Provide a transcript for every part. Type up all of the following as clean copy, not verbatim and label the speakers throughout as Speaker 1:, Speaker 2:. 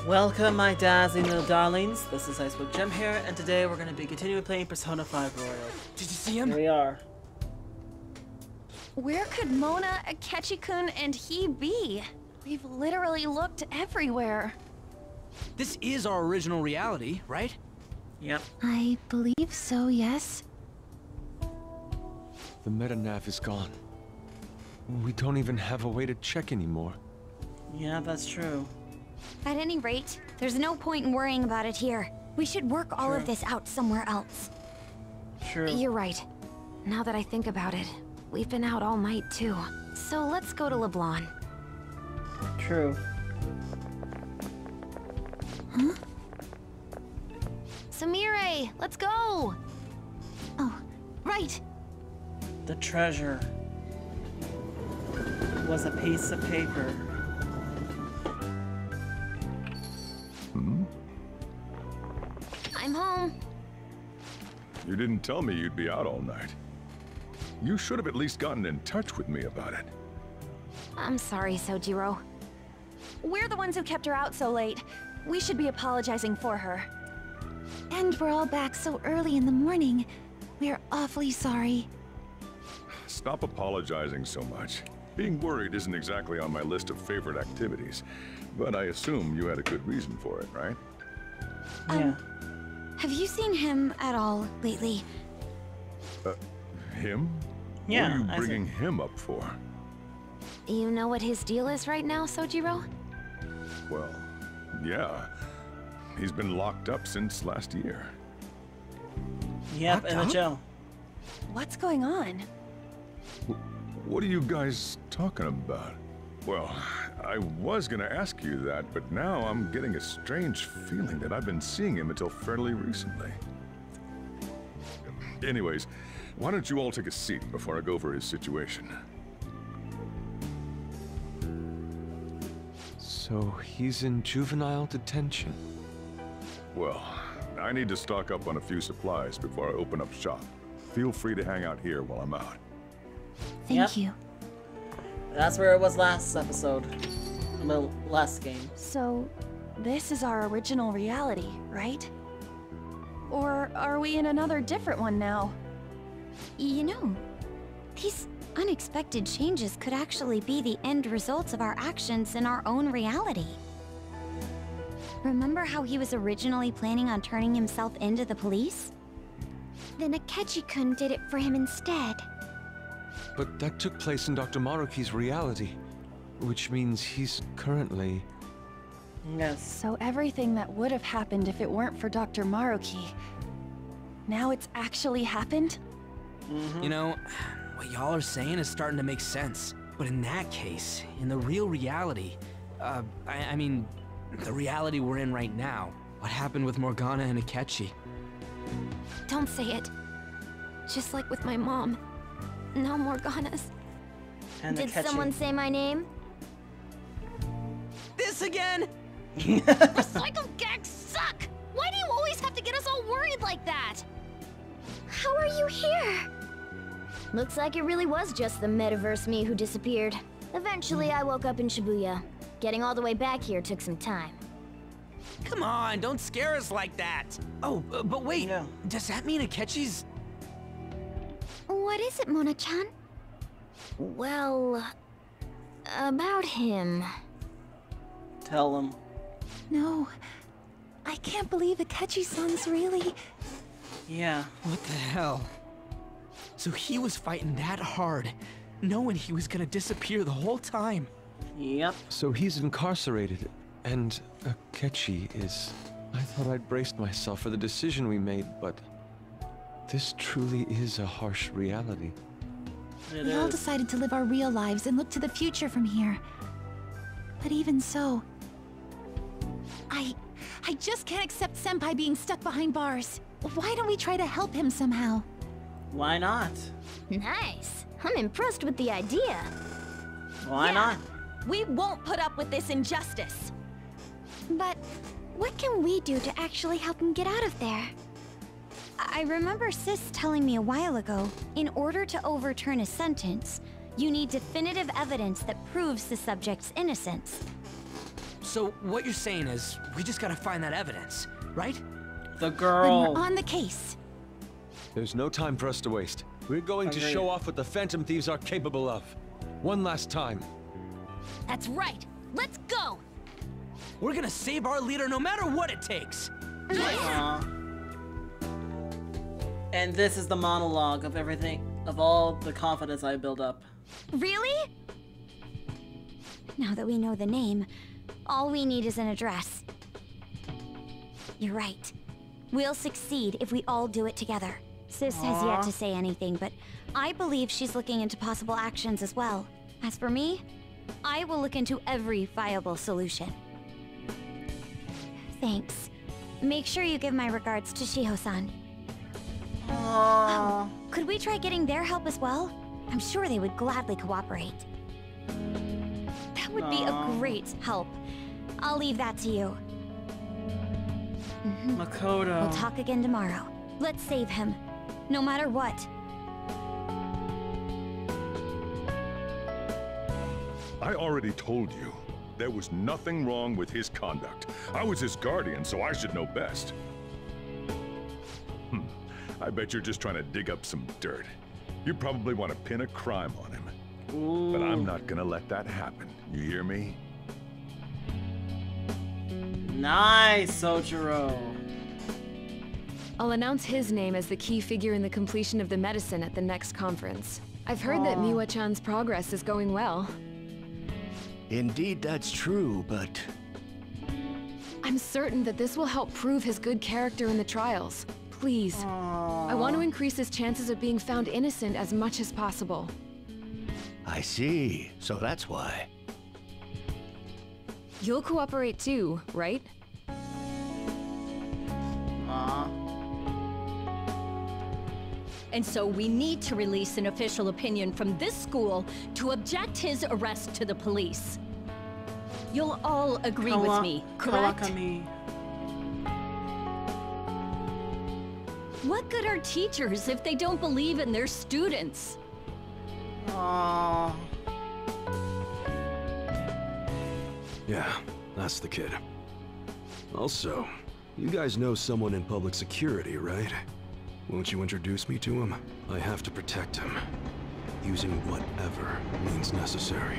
Speaker 1: Welcome, my dazzling little darlings. This is IceWolfGem here, and today we're going to be continuing playing Persona 5 Royal.
Speaker 2: Did you see him?
Speaker 1: Here we are.
Speaker 3: Where could Mona, Akechi-kun, and he be? We've literally looked everywhere.
Speaker 2: This is our original reality, right?
Speaker 1: Yep.
Speaker 3: I believe so, yes.
Speaker 4: The metanav is gone. We don't even have a way to check anymore.
Speaker 1: Yeah, that's true.
Speaker 5: At any rate, there's no point in worrying about it here. We should work all
Speaker 1: True.
Speaker 5: of this out somewhere else.
Speaker 1: True.
Speaker 3: You're right. Now that I think about it, we've been out all night too. So let's go to LeBlanc.
Speaker 1: True.
Speaker 3: Huh? Samire, let's go! Oh, right.
Speaker 1: The treasure was a piece of paper.
Speaker 3: I'm home.
Speaker 6: You didn't tell me you'd be out all night. You should have at least gotten in touch with me about it.
Speaker 3: I'm sorry, Sojiro. We're the ones who kept her out so late. We should be apologizing for her.
Speaker 7: And we're all back so early in the morning. We're awfully sorry.
Speaker 6: Stop apologizing so much. Being worried isn't exactly on my list of favorite activities, but I assume you had a good reason for it, right?
Speaker 1: Yeah.
Speaker 5: Have you seen him at all lately?
Speaker 6: Him?
Speaker 1: Yeah,
Speaker 6: What are you
Speaker 1: I
Speaker 6: bringing him up for?
Speaker 3: You know what his deal is right now, Sojiro?
Speaker 6: Well, yeah. He's been locked up since last year.
Speaker 1: Yep,
Speaker 2: Locked
Speaker 1: in the
Speaker 2: up?
Speaker 1: jail.
Speaker 3: What's going on?
Speaker 6: What are you guys talking about? Well, I was gonna ask you that, but now I'm getting a strange feeling that I've been seeing him until fairly recently. Anyways, why don't you all take a seat before I go over his situation?
Speaker 4: So he's in juvenile detention.
Speaker 6: Well, I need to stock up on a few supplies before I open up shop. Feel free to hang out here while I'm out.
Speaker 7: Thank
Speaker 1: Yep.
Speaker 7: you.
Speaker 1: That's where it was last episode. The last game.
Speaker 3: So, this is our original reality, right? Or are we in another different one now?
Speaker 5: You know, these unexpected changes could actually be the end results of our actions in our own reality. Remember how he was originally planning on turning himself into the police? Then Akechi-kun did it for him instead.
Speaker 4: But that took place in Dr. Maruki's reality, which means he's currently...
Speaker 1: Yes.
Speaker 3: So everything that would have happened if it weren't for Dr. Maruki, now it's actually happened?
Speaker 2: You know, what y'all are saying is starting to make sense. But in that case, in the real reality, I mean, the reality we're in right now, what happened with Morgana and Akechi?
Speaker 3: Don't say it. Just like with my mom. Now Morgana's.
Speaker 1: And
Speaker 5: Did
Speaker 1: Akechi.
Speaker 5: someone say my name?
Speaker 2: This again?
Speaker 5: Recycled gags suck! Why do you always have to get us all worried like that? How are you here? Looks like it really was just the metaverse me who disappeared. Eventually, I woke up in Shibuya. Getting all the way back here took some time.
Speaker 2: Come on, don't scare us like that. Oh, but wait,
Speaker 1: Yeah.
Speaker 2: does that mean Akechi's...
Speaker 5: What is it, Mona-chan? Well, about him.
Speaker 1: Tell him.
Speaker 7: No. I can't believe Akechi-san's really...
Speaker 1: Yeah.
Speaker 2: What the hell? So he was fighting that hard, knowing he was gonna disappear the whole time.
Speaker 1: Yep.
Speaker 4: So he's incarcerated, and Akechi is... I thought I'd braced myself for the decision we made, but... This truly is a harsh reality.
Speaker 1: It
Speaker 7: We all
Speaker 1: is.
Speaker 7: decided to live our real lives and look to the future from here. But even so... I just can't accept Senpai being stuck behind bars. Why don't we try to help him somehow?
Speaker 1: Why not?
Speaker 5: Nice. I'm impressed with the idea.
Speaker 1: Why not?
Speaker 3: We won't put up with this injustice.
Speaker 5: But what can we do to actually help him get out of there? I remember Sis telling me a while ago, in order to overturn a sentence, you need definitive evidence that proves the subject's innocence.
Speaker 2: So what you're saying is, we just gotta find that evidence, right?
Speaker 1: The
Speaker 7: Then
Speaker 1: girl.
Speaker 7: we're on the case.
Speaker 4: There's no time for us to waste. We're going to
Speaker 1: Agreed.
Speaker 4: show off what the Phantom Thieves are capable of. One last time.
Speaker 5: That's right. Let's go.
Speaker 2: We're gonna save our leader no matter what it takes.
Speaker 1: Aw. And this is the monologue of everything, of all the confidence I build up.
Speaker 3: Really? Now that we know the name, all we need is an address. You're right. We'll succeed if we all do it together. Sis has yet to say anything, but I believe she's looking into possible actions as well. As for me, I will look into every viable solution. Thanks. Make sure you give my regards to Shiho-san.
Speaker 1: Aww.
Speaker 3: Could we try getting their help as well? I'm sure they would gladly cooperate. That would be a great help. I'll leave that to you.
Speaker 1: Makoto.
Speaker 3: We'll talk again tomorrow. Let's save him. No matter what.
Speaker 6: I already told you. There was nothing wrong with his conduct. I was his guardian, so I should know best. I bet you're just trying to dig up some dirt. You probably want to pin a crime on him. But I'm not gonna let that happen. You hear me?
Speaker 1: Nice, Sojiro.
Speaker 8: I'll announce his name as the key figure in the completion of the medicine at the next conference. I've heard that Miwa-chan's progress is going well.
Speaker 9: Indeed, that's true, but
Speaker 8: I'm certain that this will help prove his good character in the trials. Please. I want to increase his chances of being found innocent as much as possible.
Speaker 9: I see. So that's why.
Speaker 8: You'll cooperate too, right?
Speaker 1: Aw.
Speaker 10: And so we need to release an official opinion from this school to object his arrest to the police. You'll all agree with me, correct?
Speaker 1: Kawakami.
Speaker 10: What good are teachers if they don't believe in their students?
Speaker 1: Aww.
Speaker 11: Yeah, that's the kid. Also, you guys know someone in public security, right? Won't you introduce me to him? I have to protect him, using whatever means necessary.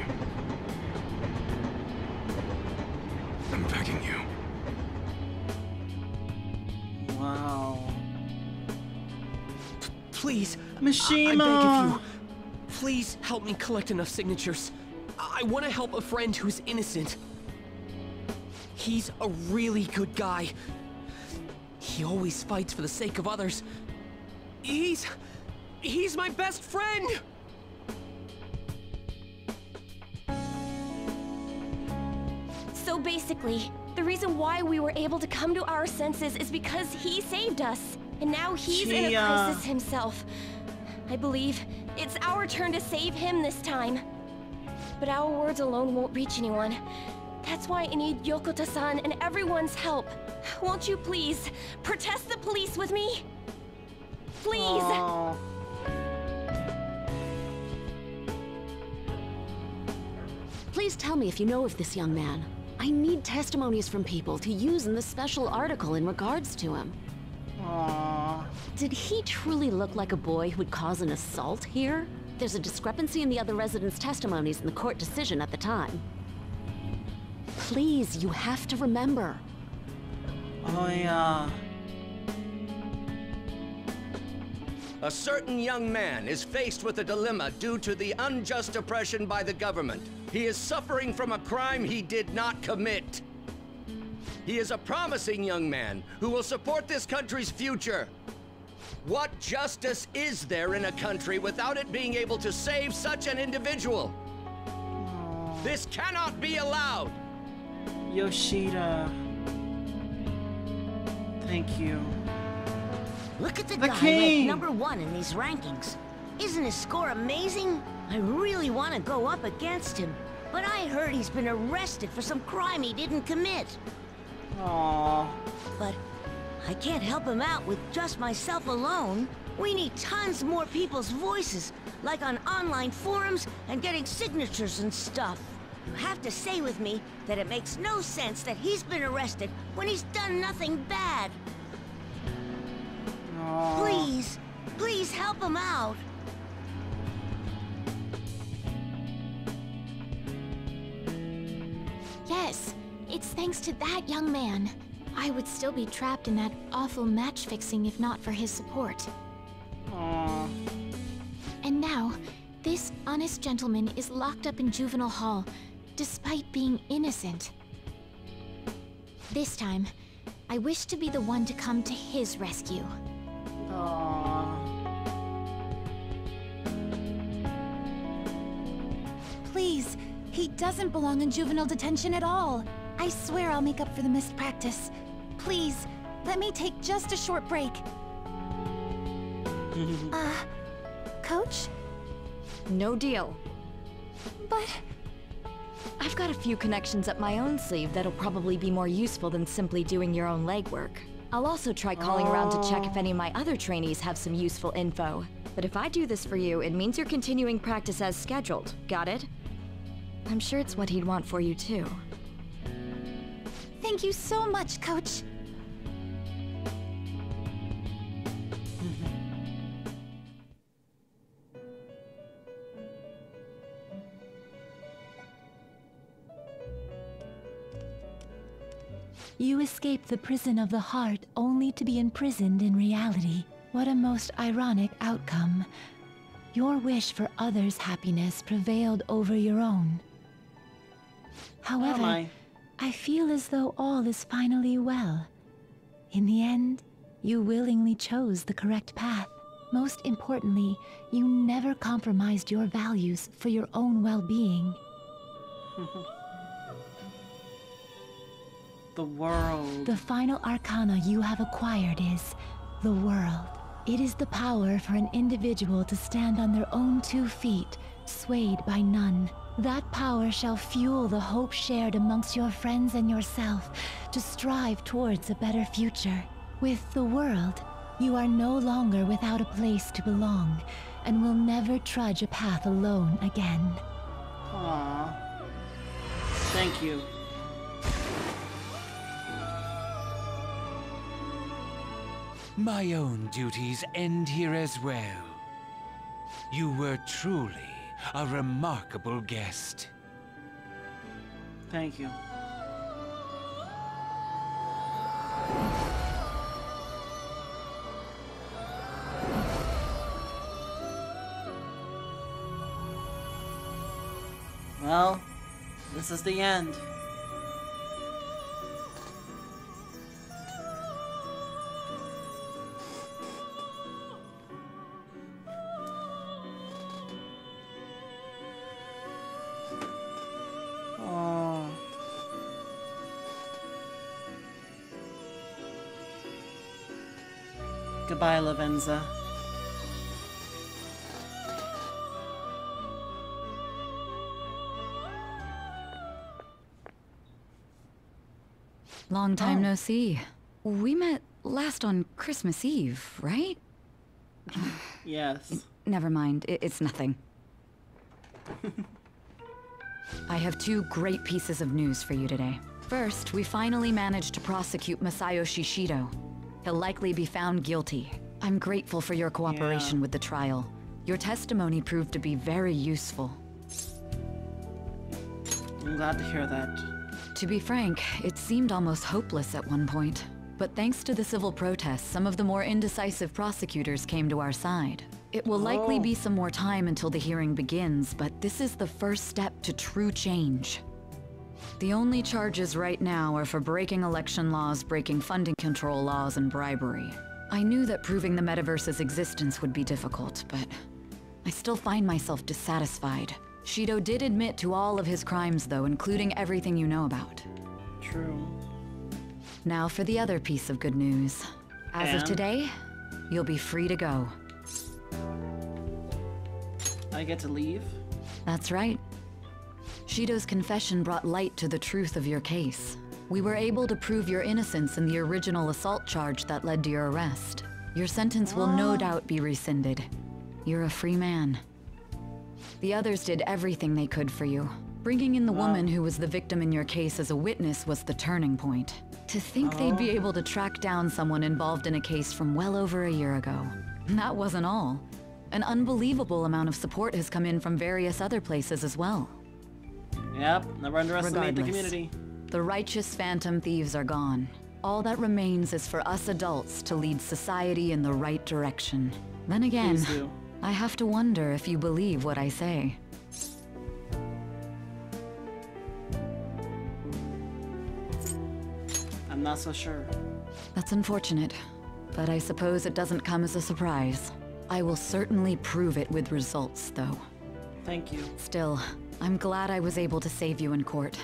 Speaker 11: I'm begging you.
Speaker 1: Wow.
Speaker 2: Please,
Speaker 1: Mishima!
Speaker 2: I beg of you. Please help me collect enough signatures. I want to help a friend who's innocent. He's a really good guy. He always fights for the sake of others. He's my best friend!
Speaker 3: So basically, the reason why we were able to come to our senses is because he saved us. And now he's in a
Speaker 1: Chia.
Speaker 3: crisis himself. I believe it's our turn to save him this time. But our words alone won't reach anyone. That's why I need Yokota-san and everyone's help. Won't you please protest the police with me? Please!
Speaker 1: Aw.
Speaker 12: Please tell me if you know of this young man. I need testimonies from people to use in the special article in regards to him.
Speaker 1: Aw.
Speaker 12: Did he truly look like a boy who would cause an assault here? There's a discrepancy in the other residents' testimonies in the court decision at the time. Please, you have to remember.
Speaker 1: Oh yeah.
Speaker 13: A certain young man is faced with a dilemma due to the unjust oppression by the government. He is suffering from a crime he did not commit. He is a promising young man who will support this country's future. What justice is there in a country without it being able to save such an individual? This cannot be allowed.
Speaker 1: Yoshida. Thank you.
Speaker 14: Look at the
Speaker 1: The
Speaker 14: guy
Speaker 1: king!
Speaker 14: ranked #1 in these rankings. Isn't his score amazing? I really want to go up against him, but I heard he's been arrested for some crime he didn't commit.
Speaker 1: Aww.
Speaker 14: But I can't help him out with just myself alone. We need tons more people's voices, like on online forums and getting signatures and stuff. You have to say with me that it makes no sense that he's been arrested when he's done nothing bad. Please, please help him out.
Speaker 7: Yes, it's thanks to that young man. I would still be trapped in that awful match fixing if not for his support.
Speaker 1: Aww.
Speaker 7: And now, this honest gentleman is locked up in juvenile hall, despite being innocent. This time, I wish to be the one to come to his rescue.
Speaker 1: Aww.
Speaker 7: Please, he doesn't belong in juvenile detention at all. I swear I'll make up for the missed practice. Please, let me take just a short break. Coach?
Speaker 15: No deal.
Speaker 7: But...
Speaker 15: I've got a few connections up my own sleeve that'll probably be more useful than simply doing your own legwork. I'll also try calling around to check if any of my other trainees have some useful info. But if I do this for you, it means you're continuing practice as scheduled. Got it? I'm sure it's what he'd want for you too.
Speaker 7: Thank you so much, Coach.
Speaker 16: You escape the prison of the heart only to be imprisoned in reality. What a most ironic outcome. Your wish for others' happiness prevailed over your own. However, I feel as though all is finally well. In the end, you willingly chose the correct path. Most importantly, you never compromised your values for your own well-being.
Speaker 1: The world.
Speaker 16: The final arcana you have acquired is the world. It is the power for an individual to stand on their own 2 feet, swayed by none. That power shall fuel the hope shared amongst your friends and yourself to strive towards a better future. With the world, you are no longer without a place to belong, and will never trudge a path alone again.
Speaker 1: Aww. Thank you.
Speaker 17: My own duties end here as well. You were truly a remarkable guest.
Speaker 1: Thank you. Well, this is the end. Goodbye, Lavenza.
Speaker 18: Long time no see. We met last on Christmas Eve, right?
Speaker 1: Yes.
Speaker 18: Never mind, it's nothing. I have 2 great pieces of news for you today. First, we finally managed to prosecute Masayoshi Shido. He'll likely be found guilty. I'm grateful for your cooperation with the trial. Your testimony proved to be very useful.
Speaker 1: I'm glad to hear that.
Speaker 18: To be frank, it seemed almost hopeless at one point. But thanks to the civil protests, some of the more indecisive prosecutors came to our side. It will likely be some more time until the hearing begins, but this is the first step to true change. The only charges right now are for breaking election laws, breaking funding control laws, and bribery. I knew that proving the metaverse's existence would be difficult, but I still find myself dissatisfied. Shido did admit to all of his crimes, though, including everything you know about.
Speaker 1: True.
Speaker 18: Now for the other piece of good news. As of today, you'll be free to go.
Speaker 1: I get to leave?
Speaker 18: That's right. Shido's confession brought light to the truth of your case. We were able to prove your innocence in the original assault charge that led to your arrest. Your sentence will no doubt be rescinded. You're a free man. The others did everything they could for you. Bringing in the woman who was the victim in your case as a witness was the turning point. To think they'd be able to track down someone involved in a case from well over a year ago. That wasn't all. An unbelievable amount of support has come in from various other places as well.
Speaker 1: Yep, never underestimate the
Speaker 18: Regardless,
Speaker 1: community.
Speaker 18: the righteous phantom thieves are gone. All that remains is for us adults to lead society in the right direction. Then again,
Speaker 1: Please do.
Speaker 18: I have to wonder if you believe what I say.
Speaker 1: I'm not so sure.
Speaker 18: That's unfortunate, but I suppose it doesn't come as a surprise. I will certainly prove it with results, though.
Speaker 1: Thank you.
Speaker 18: Still, I'm glad I was able to save you in court.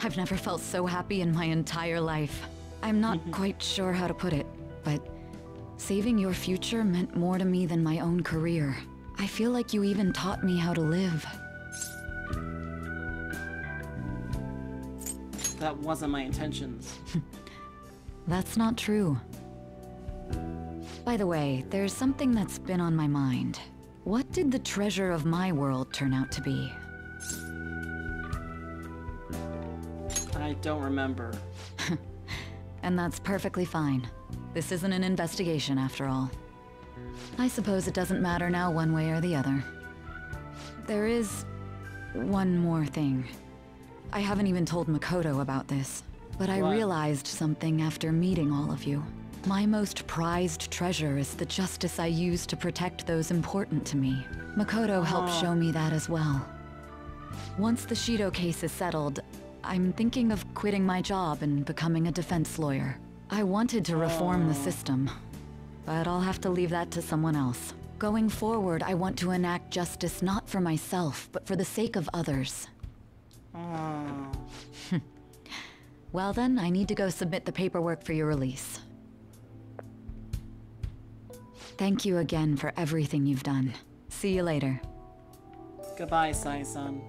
Speaker 18: I've never felt so happy in my entire life. I'm not quite sure how to put it, but saving your future meant more to me than my own career. I feel like you even taught me how to live.
Speaker 1: That wasn't my intentions.
Speaker 18: That's not true. By the way, there's something that's been on my mind. What did the treasure of my world turn out to be?
Speaker 1: I don't remember.
Speaker 18: And that's perfectly fine. This isn't an investigation after all. I suppose it doesn't matter now one way or the other. There is one more thing. I haven't even told Makoto about this, but I realized something after meeting all of you. My most prized treasure is the justice I use to protect those important to me. Makoto helped show me that as well. Once the Shido case is settled, I'm thinking of quitting my job and becoming a defense lawyer. I wanted to reform the system, but I'll have to leave that to someone else. Going forward, I want to enact justice not for myself, but for the sake of others. Well then, I need to go submit the paperwork for your release. Thank you again for everything you've done. See you later.
Speaker 1: Goodbye, Sai-san.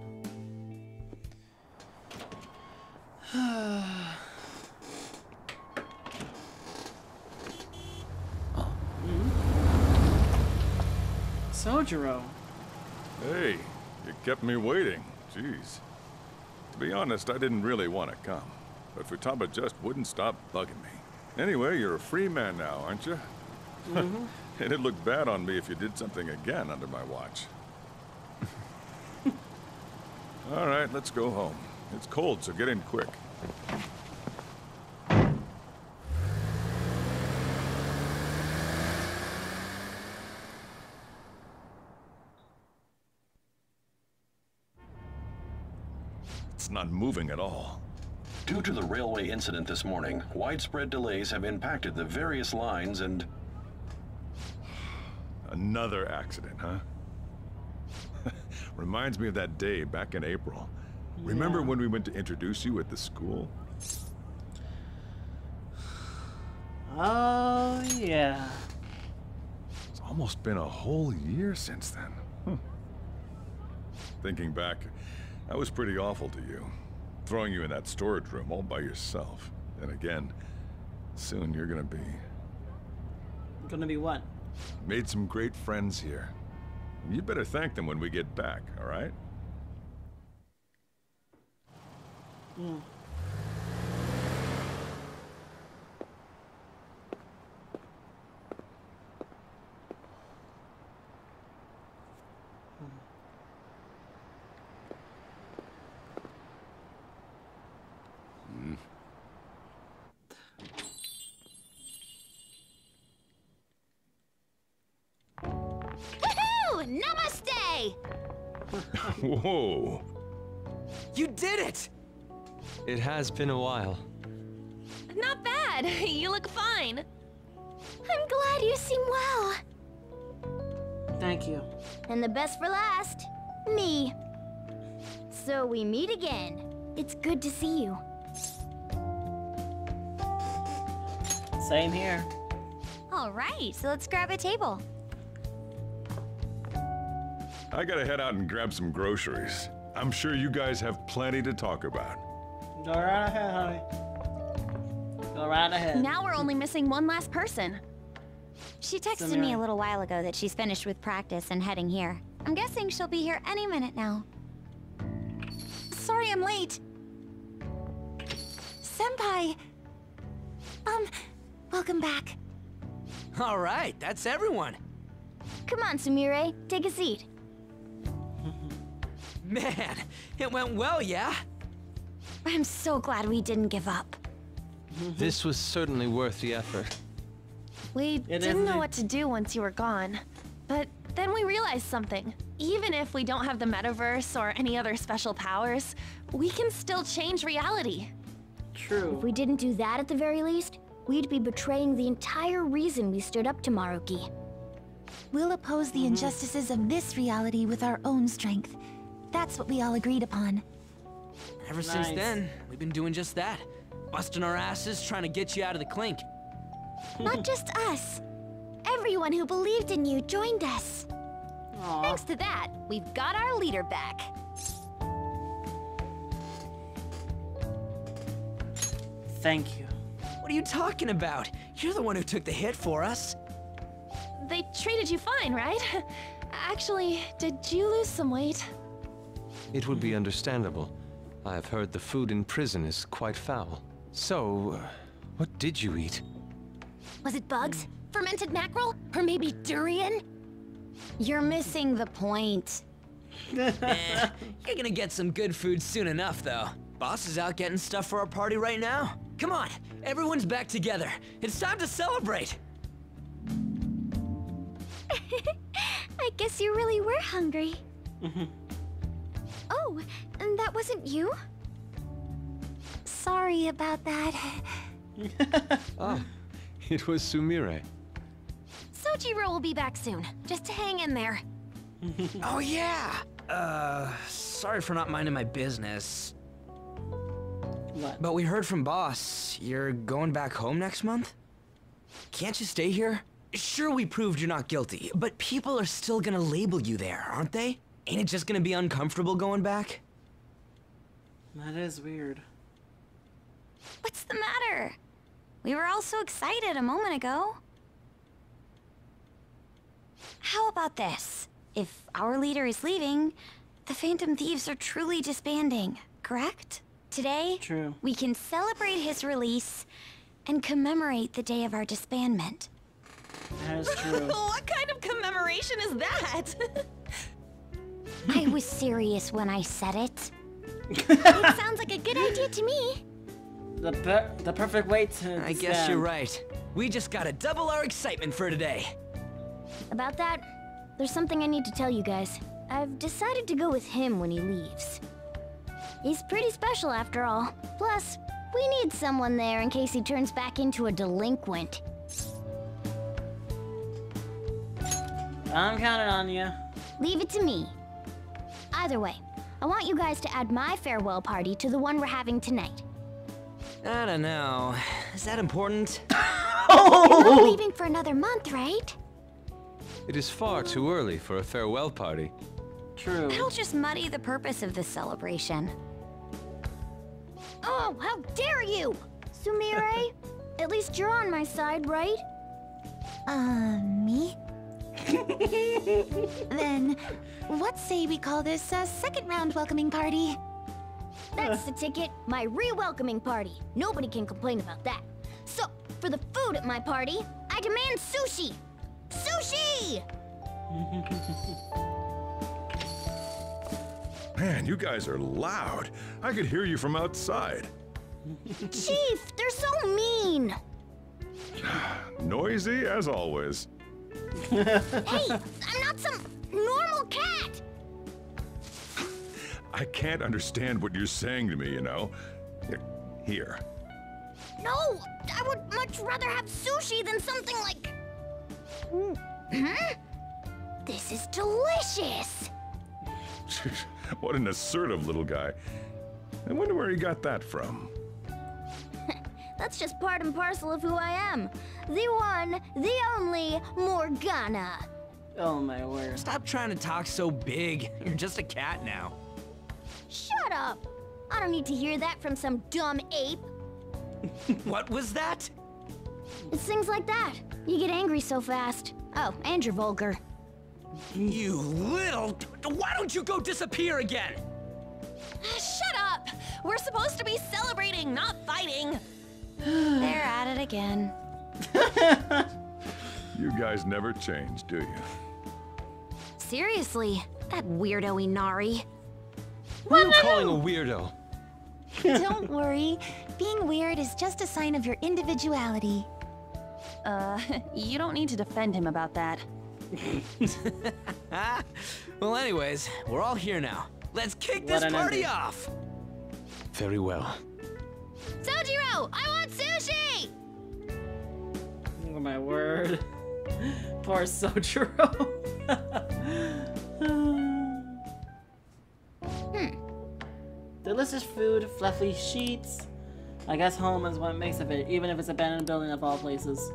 Speaker 1: Sojiro.
Speaker 6: Hey, you kept me waiting. Jeez. To be honest, I didn't really want to come, but Futaba just wouldn't stop bugging me. Anyway, you're a free man now, aren't you?
Speaker 1: Mm-hmm.
Speaker 6: It'd look bad on me if you did something again under my watch. All right, let's go home. It's cold, so get in quick. It's not moving at all.
Speaker 19: Due to the railway incident this morning, widespread delays have impacted the various lines and...
Speaker 6: Another accident, huh? Reminds me of that day back in April. Remember when we went to introduce you at the school?
Speaker 1: Oh, yeah.
Speaker 6: It's almost been a whole year since then. Thinking back, I was pretty awful to you. Throwing you in that storage room all by yourself. And again, soon you're gonna be...
Speaker 1: Gonna be what?
Speaker 6: Made some great friends here. You better thank them when we get back, all right?
Speaker 5: Woohoo! Namaste!
Speaker 6: Whoa.
Speaker 2: You did it!
Speaker 4: It has been a while.
Speaker 5: Not bad. You look fine. I'm glad you seem well.
Speaker 1: Thank you.
Speaker 14: And the best for last, me. So we meet again. It's good to see you.
Speaker 1: Same here.
Speaker 3: All right, so let's grab a table.
Speaker 6: I gotta head out and grab some groceries. I'm sure you guys have plenty to talk about.
Speaker 1: Go right ahead, honey. Go right ahead.
Speaker 5: Now we're only missing one last person.
Speaker 3: She texted me a little while ago that she's finished with practice and heading here. I'm guessing she'll be here any minute now.
Speaker 7: sorry I'm late. Senpai! Welcome back.
Speaker 2: All right, that's everyone.
Speaker 3: Come on, Sumire, take a seat.
Speaker 2: Man, it went well, yeah?
Speaker 3: I'm so glad we didn't give up.
Speaker 4: This was certainly worth the effort.
Speaker 20: We didn't know what to do once you were gone. But then we realized something. Even if we don't have the metaverse or any other special powers, we can still change reality.
Speaker 1: True.
Speaker 3: If we didn't do that at the very least, we'd be betraying the entire reason we stood up to Maruki.
Speaker 7: We'll oppose the injustices of this reality with our own strength. That's what we all agreed upon.
Speaker 2: Ever since then, we've been doing just that. Busting our asses, trying to get you out of the clink.
Speaker 3: Not just us. Everyone who believed in you joined us.
Speaker 1: Aww.
Speaker 5: Thanks to that, we've got our leader back.
Speaker 1: Thank you.
Speaker 2: What are you talking about? You're the one who took the hit for us.
Speaker 20: They treated you fine, right? Actually, did you lose some weight?
Speaker 4: It would be understandable. I've heard the food in prison is quite foul. So, what did you eat?
Speaker 5: Was it bugs? Fermented mackerel? Or maybe durian?
Speaker 3: You're missing the point.
Speaker 2: You're gonna get some good food soon enough, though. Boss is out getting stuff for our party right now. Come on, everyone's back together. It's time to celebrate.
Speaker 3: I guess you really were hungry. Oh, and that wasn't you? Sorry about that.
Speaker 4: Ah, it was Sumire.
Speaker 5: Sojiro will be back soon. Just hang in there.
Speaker 2: Oh yeah! Sorry for not minding my business.
Speaker 1: What?
Speaker 2: But we heard from Boss. You're going back home next month? Can't you stay here? Sure, we proved you're not guilty, but people are still gonna label you there, aren't they? Ain't it just gonna be uncomfortable going back?
Speaker 1: That is weird.
Speaker 3: What's the matter? We were all so excited a moment ago. How about this? If our leader is leaving, the Phantom Thieves are truly disbanding, correct? Today,
Speaker 1: True.
Speaker 3: we can celebrate his release and commemorate the day of our disbandment.
Speaker 1: That is true.
Speaker 20: What kind of commemoration is that?
Speaker 3: I was serious when I said it. It sounds like a good idea to me.
Speaker 1: The perfect way to
Speaker 2: I guess you're right. We just gotta double our excitement for today.
Speaker 3: About that, there's something I need to tell you guys. I've decided to go with him when he leaves. He's pretty special after all. Plus, we need someone there in case he turns back into a delinquent.
Speaker 1: I'm counting on you.
Speaker 3: Leave it to me. Either way, I want you guys to add my farewell party to the one we're having tonight.
Speaker 2: I don't know. Is that important?
Speaker 3: You're not leaving for another month, right?
Speaker 4: It is far too early for a farewell party.
Speaker 1: True.
Speaker 3: That'll just muddy the purpose of this celebration. Oh, how dare you! Sumire, at least you're on my side, right?
Speaker 7: Me? Then, what say we call this a second round welcoming party?
Speaker 3: That's the ticket, my re-welcoming party. Nobody can complain about that. So, for the food at my party, I demand sushi! Sushi!
Speaker 6: Man, you guys are loud. I could hear you from outside.
Speaker 3: Chief, they're so mean!
Speaker 6: Noisy as always.
Speaker 3: Hey, I'm not some normal cat!
Speaker 6: I can't understand what you're saying to me, you know. Here.
Speaker 3: No, I would much rather have sushi than something like... This is delicious!
Speaker 6: What an assertive little guy. I wonder where he got that from.
Speaker 3: That's just part and parcel of who I am. The one, the only Morgana.
Speaker 1: Oh my word.
Speaker 2: Stop trying to talk so big. You're just a cat now.
Speaker 3: Shut up! I don't need to hear that from some dumb ape.
Speaker 2: What was that?
Speaker 3: It's things like that. You get angry so fast. Oh, and you're vulgar.
Speaker 2: You little... Why don't you go disappear again?
Speaker 20: Shut up! We're supposed to be celebrating, not fighting!
Speaker 3: They're at it again.
Speaker 6: You guys never change, do you?
Speaker 3: Seriously, that weirdo Inari.
Speaker 4: Who are you calling a weirdo?
Speaker 7: Don't worry. Being weird is just a sign of your individuality.
Speaker 20: You don't need to defend him about that.
Speaker 2: Well, anyways, we're all here now. Let's kick this party off!
Speaker 4: Very well.
Speaker 5: Sojiro, I want sushi!
Speaker 1: Oh my word. Poor Sojiro. Delicious food, fluffy sheets. I guess home is what makes of it, even if it's an abandoned building of all places.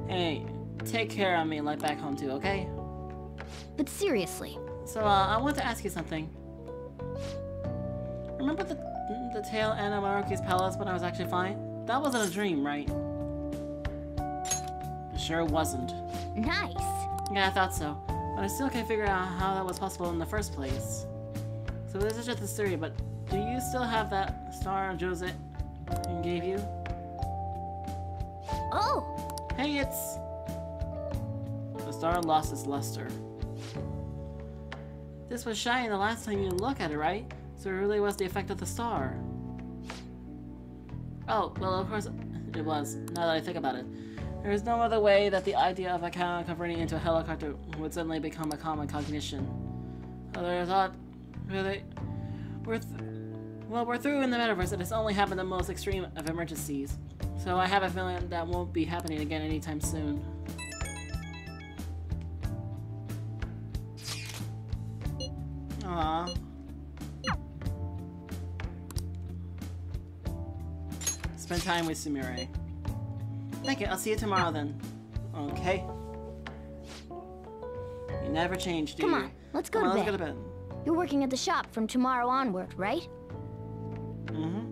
Speaker 1: Hey, take care of me like back home too, okay?
Speaker 3: But seriously.
Speaker 1: So, I want to ask you something. Remember the tail end of Maruki's palace when I was actually fine? That wasn't a dream, right? It sure wasn't.
Speaker 3: Nice.
Speaker 1: Yeah, I thought so. But I still can't figure out how that was possible in the first place. So this is just a theory, but do you still have that star Jose gave you?
Speaker 3: Oh!
Speaker 1: Hey, it's... The star lost its luster. This was shining the last time you looked at it, right? So it really was the effect of the star. Oh, well, of course it was, now that I think about it. There is no other way that the idea of a camera converting into a helicopter would suddenly become a common cognition. Other thought, really? We're through in the metaverse, and it's only happened in the most extreme of emergencies. So I have a feeling that won't be happening again anytime soon. Aww. Spend time with Sumire. Thank you, I'll see you tomorrow then. Okay. You never change, do you?
Speaker 3: Come on, let's go to bed. You're working at the shop from tomorrow onward, right?
Speaker 1: Mm-hmm.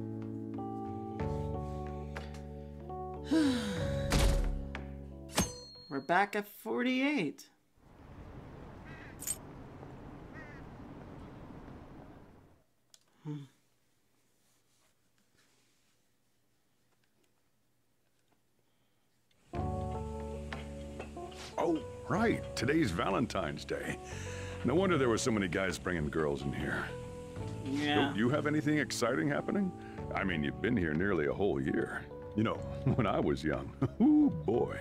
Speaker 1: We're back at 48.
Speaker 6: Oh, right. Today's Valentine's Day. No wonder there were so many guys bringing girls in here.
Speaker 1: Yeah.
Speaker 6: Don't you have anything exciting happening? I mean, you've been here nearly a whole year. You know, when I was young. Ooh, boy.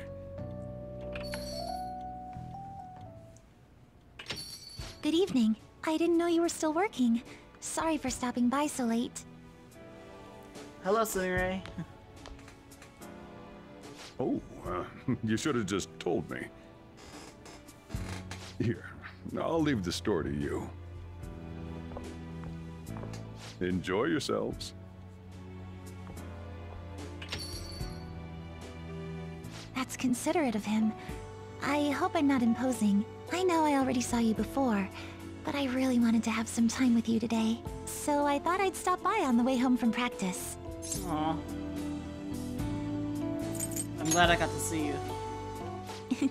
Speaker 7: Good evening. I didn't know you were still working. Sorry for stopping by so late.
Speaker 1: Hello, Sumire.
Speaker 6: Oh, you should have just told me. Here, I'll leave the store to you. Enjoy yourselves.
Speaker 7: That's considerate of him. I hope I'm not imposing. I know I already saw you before, but I really wanted to have some time with you today. So I thought I'd stop by on the way home from practice.
Speaker 1: Aw. I'm glad I got to see you.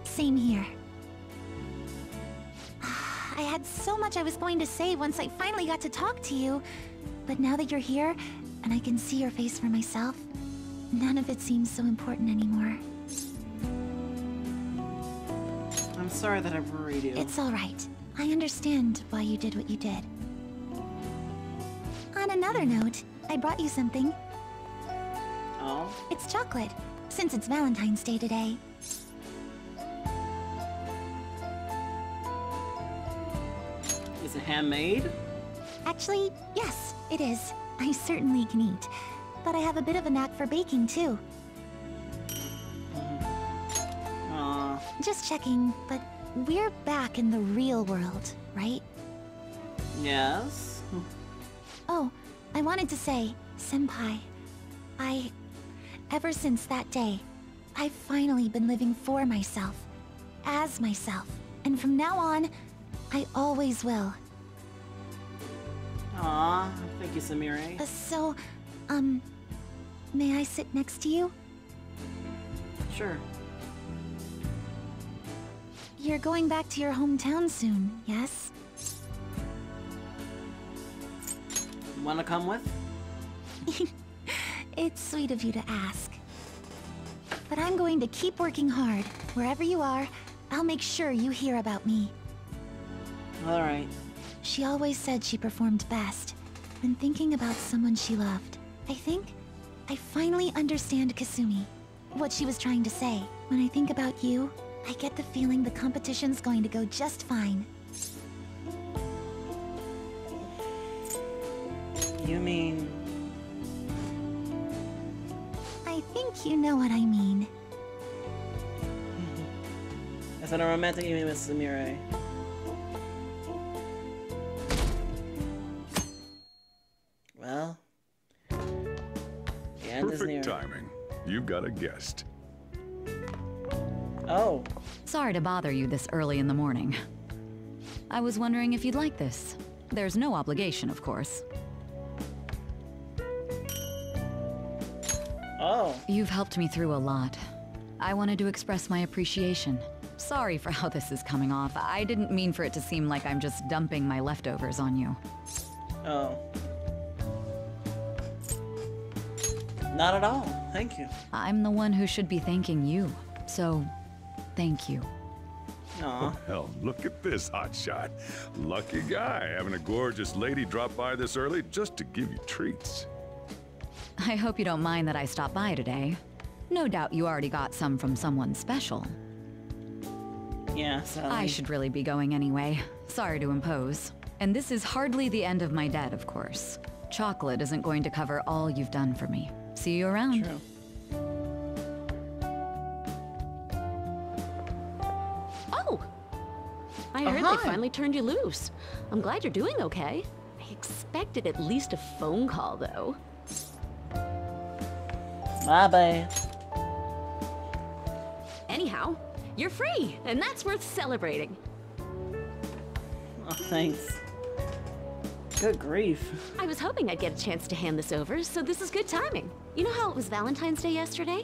Speaker 7: Same here. I had so much I was going to say once I finally got to talk to you. But now that you're here, and I can see your face for myself, none of it seems so important anymore.
Speaker 1: I'm sorry that I worried you.
Speaker 7: It's alright. I understand why you did what you did. On another note, I brought you something.
Speaker 1: Oh?
Speaker 7: It's chocolate, since it's Valentine's Day today.
Speaker 1: Is it handmade?
Speaker 7: Actually, yes, it is. I certainly can eat. But I have a bit of a knack for baking, too.
Speaker 1: Aw.
Speaker 7: Just checking, but we're back in the real world, right?
Speaker 1: Yes.
Speaker 7: Oh, I wanted to say, Senpai, ever since that day, I've finally been living for myself, as myself, and from now on, I always will.
Speaker 1: Aw, thank you, Sumire.
Speaker 7: So, may I sit next to you?
Speaker 1: Sure.
Speaker 7: You're going back to your hometown soon, yes?
Speaker 1: Wanna come with?
Speaker 7: It's sweet of you to ask. But I'm going to keep working hard. Wherever you are, I'll make sure you hear about me.
Speaker 1: Alright.
Speaker 7: She always said she performed best when thinking about someone she loved. I think I finally understand Kasumi. What she was trying to say. When I think about you, I get the feeling the competition's going to go just fine.
Speaker 1: You mean...
Speaker 7: I think you know what I mean.
Speaker 1: Is that a romantic you mean with Sumire? Well... The end is near.
Speaker 6: Perfect timing. You've got a guest.
Speaker 1: Oh.
Speaker 18: Sorry to bother you this early in the morning. I was wondering if you'd like this. There's no obligation, of course.
Speaker 1: Oh.
Speaker 18: You've helped me through a lot. I wanted to express my appreciation. Sorry for how this is coming off. I didn't mean for it to seem like I'm just dumping my leftovers on you.
Speaker 1: Oh. Not at all. Thank you.
Speaker 18: I'm the one who should be thanking you. So, thank you.
Speaker 1: Aw.
Speaker 6: Hell, look at this hotshot. Lucky guy having a gorgeous lady drop by this early just to give you treats.
Speaker 18: I hope you don't mind that I stopped by today. No doubt you already got some from someone special.
Speaker 1: Yeah, Sally.
Speaker 18: I should really be going anyway. Sorry to impose. And this is hardly the end of my debt, of course. Chocolate isn't going to cover all you've done for me. See you around.
Speaker 1: True.
Speaker 12: Oh! I heard they finally turned you loose. I'm glad you're doing okay. I expected at least a phone call, though.
Speaker 1: My bad.
Speaker 12: Anyhow, you're free, and that's worth celebrating.
Speaker 1: Oh, thanks. Good grief.
Speaker 12: I was hoping I'd get a chance to hand this over, so this is good timing. You know how it was Valentine's Day yesterday?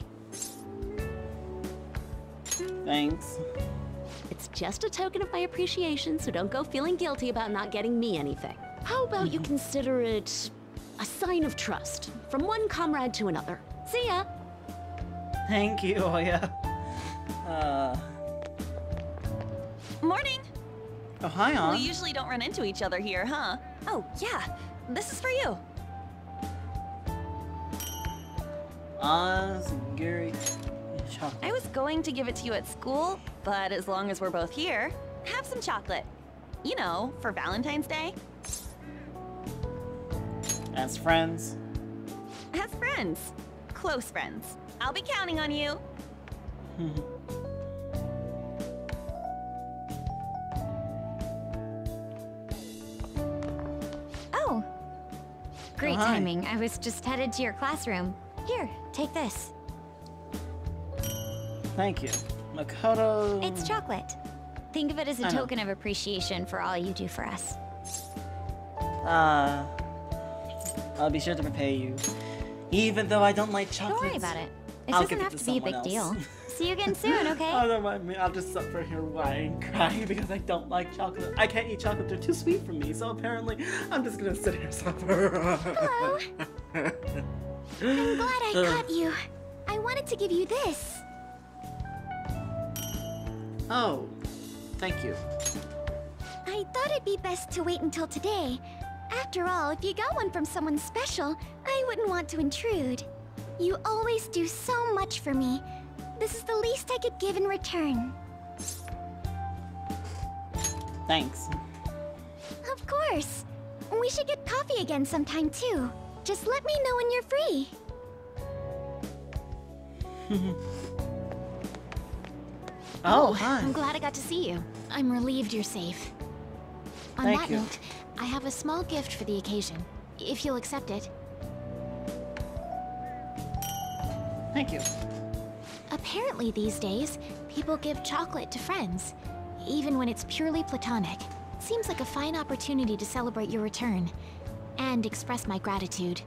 Speaker 1: Thanks.
Speaker 12: It's just a token of my appreciation, so don't go feeling guilty about not getting me anything. How about you consider it a sign of trust from one comrade to another? See ya!
Speaker 1: Thank you, Oya.
Speaker 21: Morning!
Speaker 1: Oh, hi, On.
Speaker 21: We usually don't run into each other here, huh? Oh, yeah. This is for you.
Speaker 1: Gary.
Speaker 21: I was going to give it to you at school, but as long as we're both here, have some chocolate. You know, for Valentine's Day.
Speaker 1: As friends.
Speaker 21: As friends. Close friends. I'll be counting on you.
Speaker 3: Oh. Great
Speaker 1: hi.
Speaker 3: timing. I was just headed to your classroom. Here, take this.
Speaker 1: Thank you. Makoto...
Speaker 3: It's chocolate. Think of it as a
Speaker 1: I know.
Speaker 3: token of appreciation for all you do for us.
Speaker 1: I'll be sure to repay you. Even though I don't like chocolate.
Speaker 3: Don't worry about it. This
Speaker 1: I'll
Speaker 3: doesn't
Speaker 1: give it
Speaker 3: have
Speaker 1: to
Speaker 3: to be a
Speaker 1: someone
Speaker 3: big
Speaker 1: else.
Speaker 3: deal. See you again soon, okay?
Speaker 1: Oh, don't mind me. I'll just suffer here crying because I don't like chocolate. I can't eat chocolate. They're too sweet for me. So apparently, I'm just gonna sit here and suffer.
Speaker 3: Hello. I'm glad I caught you. I wanted to give you this.
Speaker 1: Oh, thank you.
Speaker 3: I thought it'd be best to wait until today. After all, if you got one from someone special, I wouldn't want to intrude. You always do so much for me. This is the least I could give in return.
Speaker 1: Thanks.
Speaker 3: Of course. We should get coffee again sometime too. Just let me know when you're free.
Speaker 21: Oh,
Speaker 1: hi.
Speaker 21: I'm glad I got to see you. I'm relieved you're safe. On
Speaker 1: Thank
Speaker 21: that
Speaker 1: you.
Speaker 21: note, I have a small gift for the occasion, if you'll accept it.
Speaker 1: Thank you.
Speaker 21: Apparently these days, people give chocolate to friends, even when it's purely platonic. Seems like a fine opportunity to celebrate your return, and express my gratitude.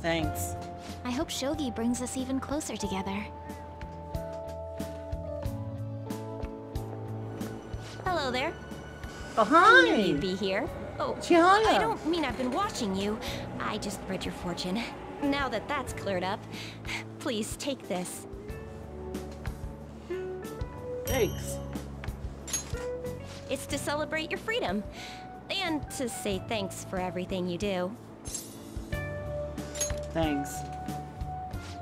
Speaker 1: Thanks.
Speaker 21: I hope Shogi brings us even closer together.
Speaker 20: Hello there.
Speaker 1: Behind!
Speaker 21: I knew you'd be here. Oh,
Speaker 1: Gianna.
Speaker 21: I don't mean I've been watching you. I just read your fortune. Now that that's cleared up, please take this.
Speaker 1: Thanks.
Speaker 21: It's to celebrate your freedom. And to say thanks for everything you do.
Speaker 1: Thanks.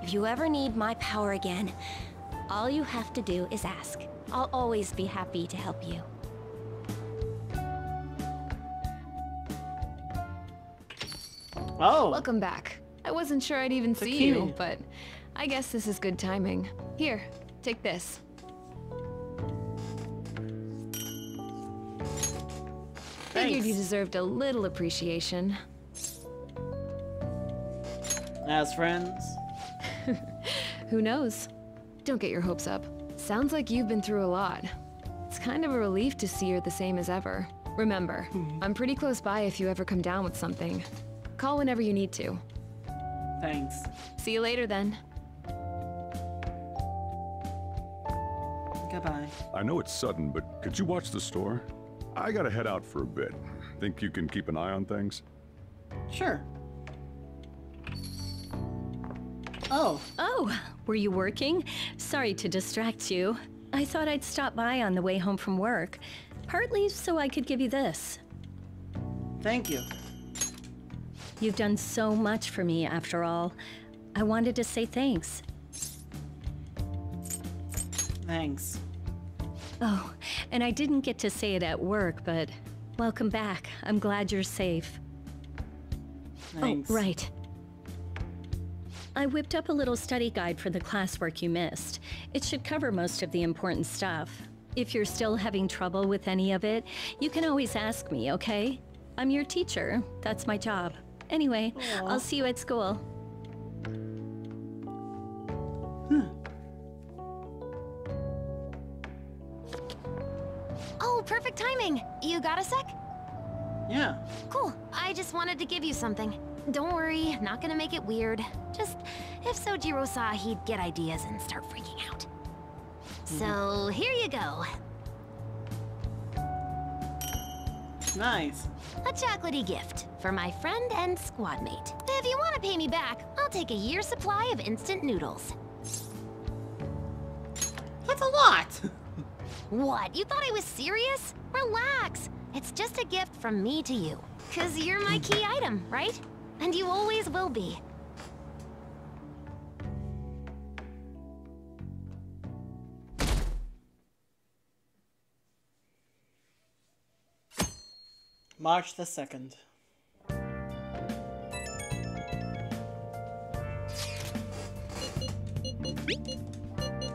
Speaker 21: If you ever need my power again, all you have to do is ask. I'll always be happy to help you.
Speaker 1: Oh.
Speaker 8: Welcome back. I wasn't sure I'd even see you, but I guess this is good timing. Here, take this. Figured you deserved a little appreciation.
Speaker 1: As friends?
Speaker 8: Who knows? Don't get your hopes up. Sounds like you've been through a lot. It's kind of a relief to see you're the same as ever. Remember, I'm pretty close by if you ever come down with something. Call whenever you need to.
Speaker 1: Thanks.
Speaker 8: See you later then.
Speaker 1: Goodbye.
Speaker 6: I know it's sudden, but could you watch the store? I gotta head out for a bit. Think you can keep an eye on things?
Speaker 1: Sure. Oh.
Speaker 12: Oh, were you working? Sorry to distract you. I thought I'd stop by on the way home from work. Partly so I could give you this.
Speaker 1: Thank you.
Speaker 12: You've done so much for me, after all. I wanted to say thanks.
Speaker 1: Thanks.
Speaker 12: Oh, and I didn't get to say it at work, but welcome back. I'm glad you're safe.
Speaker 1: Thanks.
Speaker 12: Oh, right. I whipped up a little study guide for the classwork you missed. It should cover most of the important stuff. If you're still having trouble with any of it, you can always ask me, okay? I'm your teacher. That's my job. Anyway, I'll see you at school.
Speaker 20: Oh, perfect timing. You got a sec?
Speaker 1: Yeah.
Speaker 20: Cool. I just wanted to give you something. Don't worry, not gonna make it weird. Just, if Sojiro saw, he'd get ideas and start freaking out. So, here you go.
Speaker 1: Nice.
Speaker 20: A chocolatey gift for my friend and squad mate. If you want to pay me back, I'll take a year's supply of instant noodles.
Speaker 1: That's a lot!
Speaker 20: What? You thought I was serious? Relax. It's just a gift from me to you. 'Cause you're my key item, right? And you always will be.
Speaker 1: March the 2nd.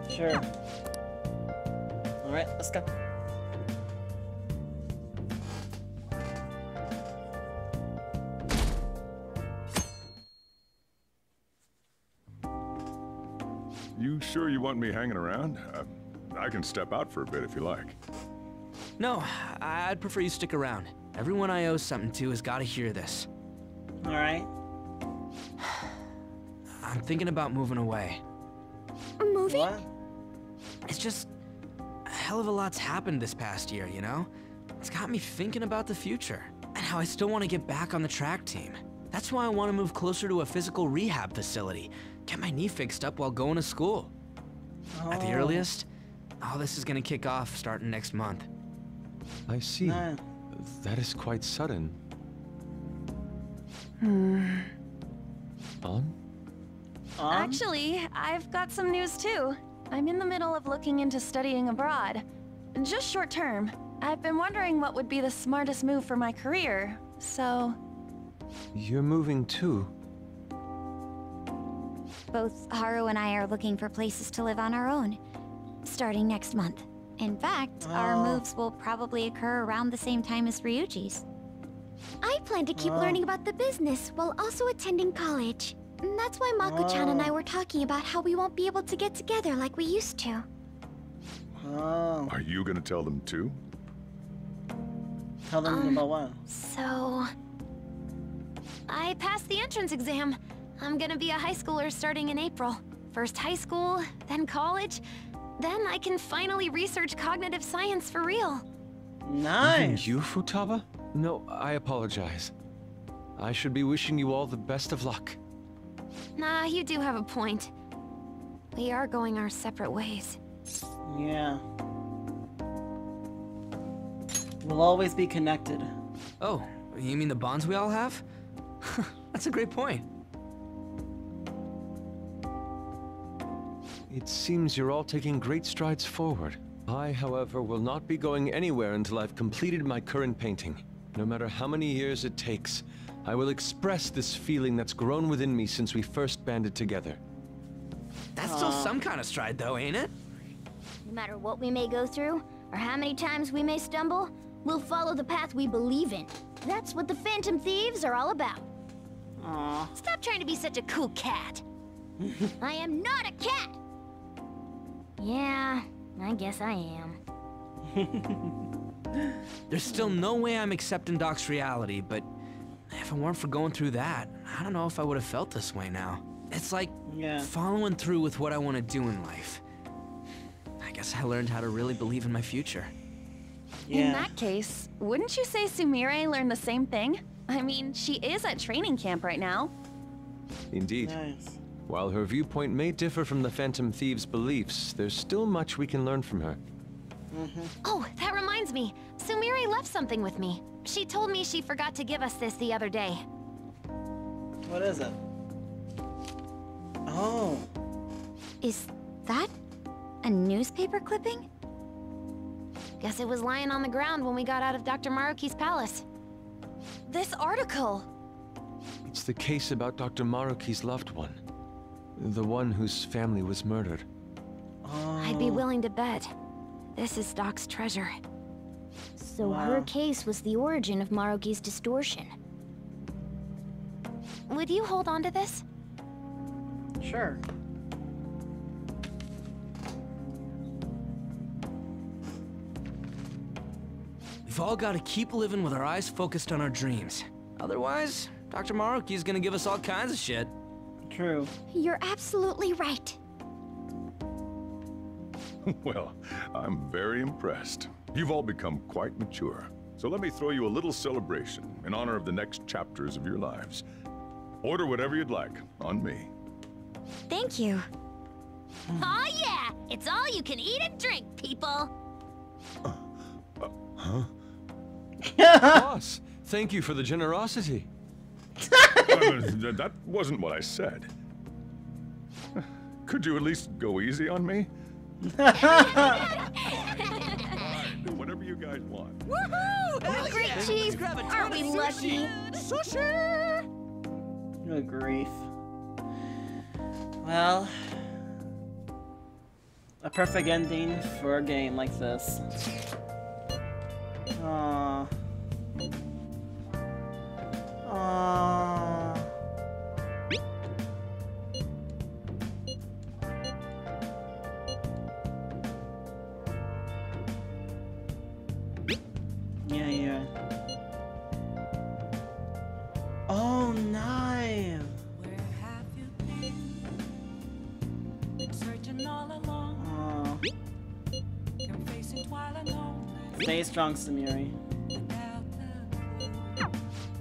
Speaker 1: Sure. Alright, let's go.
Speaker 6: You sure you want me hanging around? I can step out for a bit if you like.
Speaker 2: No, I'd prefer you stick around. Everyone I owe something to has got to hear this.
Speaker 1: Alright.
Speaker 2: I'm thinking about moving away.
Speaker 20: Moving?
Speaker 1: What?
Speaker 2: It's just a hell of a lot's happened this past year, you know? It's got me thinking about the future and how I still want to get back on the track team. That's why I want to move closer to a physical rehab facility, get my knee fixed up while going to school. At the earliest, all this is going to kick off starting next month.
Speaker 4: I see. That is quite sudden.
Speaker 20: Actually, I've got some news too. I'm in the middle of looking into studying abroad. Just short term. I've been wondering what would be the smartest move for my career, so...
Speaker 4: You're moving too.
Speaker 3: Both Haru and I are looking for places to live on our own, starting next month. In fact, our moves will probably occur around the same time as Ryuji's.
Speaker 21: I plan to keep learning about the business while also attending college. And that's why Mako-chan and I were talking about how we won't be able to get together like we used to.
Speaker 6: Are you gonna tell them too?
Speaker 1: Tell them about what?
Speaker 20: So... I passed the entrance exam. I'm gonna be a high schooler starting in April. First high school, then college. Then I can finally research cognitive science for real.
Speaker 1: Nice.
Speaker 4: Even you, Futaba? No, I apologize. I should be wishing you all the best of luck.
Speaker 20: Nah, you do have a point. We are going our separate ways.
Speaker 1: Yeah. We'll always be connected.
Speaker 2: Oh, you mean the bonds we all have? That's a great point.
Speaker 4: It seems you're all taking great strides forward. I, however, will not be going anywhere until I've completed my current painting. No matter how many years it takes, I will express this feeling that's grown within me since we first banded together.
Speaker 2: That's still some kind of stride, though, ain't it?
Speaker 5: No matter what we may go through, or how many times we may stumble, we'll follow the path we believe in. That's what the Phantom Thieves are all about.
Speaker 1: Aww.
Speaker 5: Stop trying to be such a cool cat. I am not a cat! Yeah, I guess I am.
Speaker 2: There's still no way I'm accepting Doc's reality, but if it weren't for going through that, I don't know if I would have felt this way now. It's like following through with what I want to do in life. I guess I learned how to really believe in my future.
Speaker 20: In that case, wouldn't you say Sumire learned the same thing? I mean, she is at training camp right now.
Speaker 4: Indeed.
Speaker 1: Nice.
Speaker 4: While her viewpoint may differ from the Phantom Thieves' beliefs, there's still much we can learn from her.
Speaker 20: Oh, that reminds me. Sumire left something with me. She told me she forgot to give us this the other day.
Speaker 1: What is it? Oh.
Speaker 20: Is that a newspaper clipping? Guess it was lying on the ground when we got out of Dr. Maruki's palace. This article!
Speaker 4: It's the case about Dr. Maruki's loved one. The one whose family was murdered.
Speaker 20: I'd be willing to bet this is Doc's treasure.
Speaker 5: So her case was the origin of Maruki's distortion.
Speaker 20: Would you hold on to this?
Speaker 1: Sure.
Speaker 2: We've all got to keep living with our eyes focused on our dreams. Otherwise, Dr. Maruki's gonna give us all kinds of shit.
Speaker 1: True.
Speaker 5: You're absolutely right.
Speaker 6: Well, I'm very impressed. You've all become quite mature. So let me throw you a little celebration in honor of the next chapters of your lives. Order whatever you'd like, on me.
Speaker 20: Thank you.
Speaker 5: Aw yeah! It's all you can eat and drink, people!
Speaker 4: Huh? Boss, thank you for the generosity.
Speaker 6: That wasn't what I said. Could you at least go easy on me? Whatever you guys want.
Speaker 20: Woohoo!
Speaker 2: Hell
Speaker 20: Great,
Speaker 2: yeah.
Speaker 20: Chief!
Speaker 2: Grab a ton
Speaker 20: Aren't
Speaker 2: of
Speaker 20: we lucky?
Speaker 2: Sushi!
Speaker 1: Good grief. Well, a perfect ending for a game like this. Aww. Aww. Yeah. Oh, nice. Stay strong, Samiri.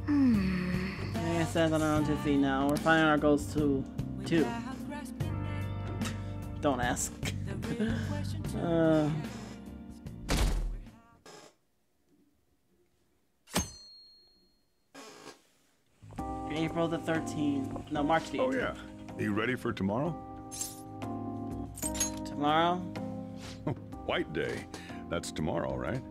Speaker 1: Like I said on our own 2 feet now. We're finding our goals too. Don't ask. April the 13th. No, March the 18th.
Speaker 6: Oh yeah. You ready for tomorrow?
Speaker 1: Tomorrow?
Speaker 6: White Day. That's tomorrow, right?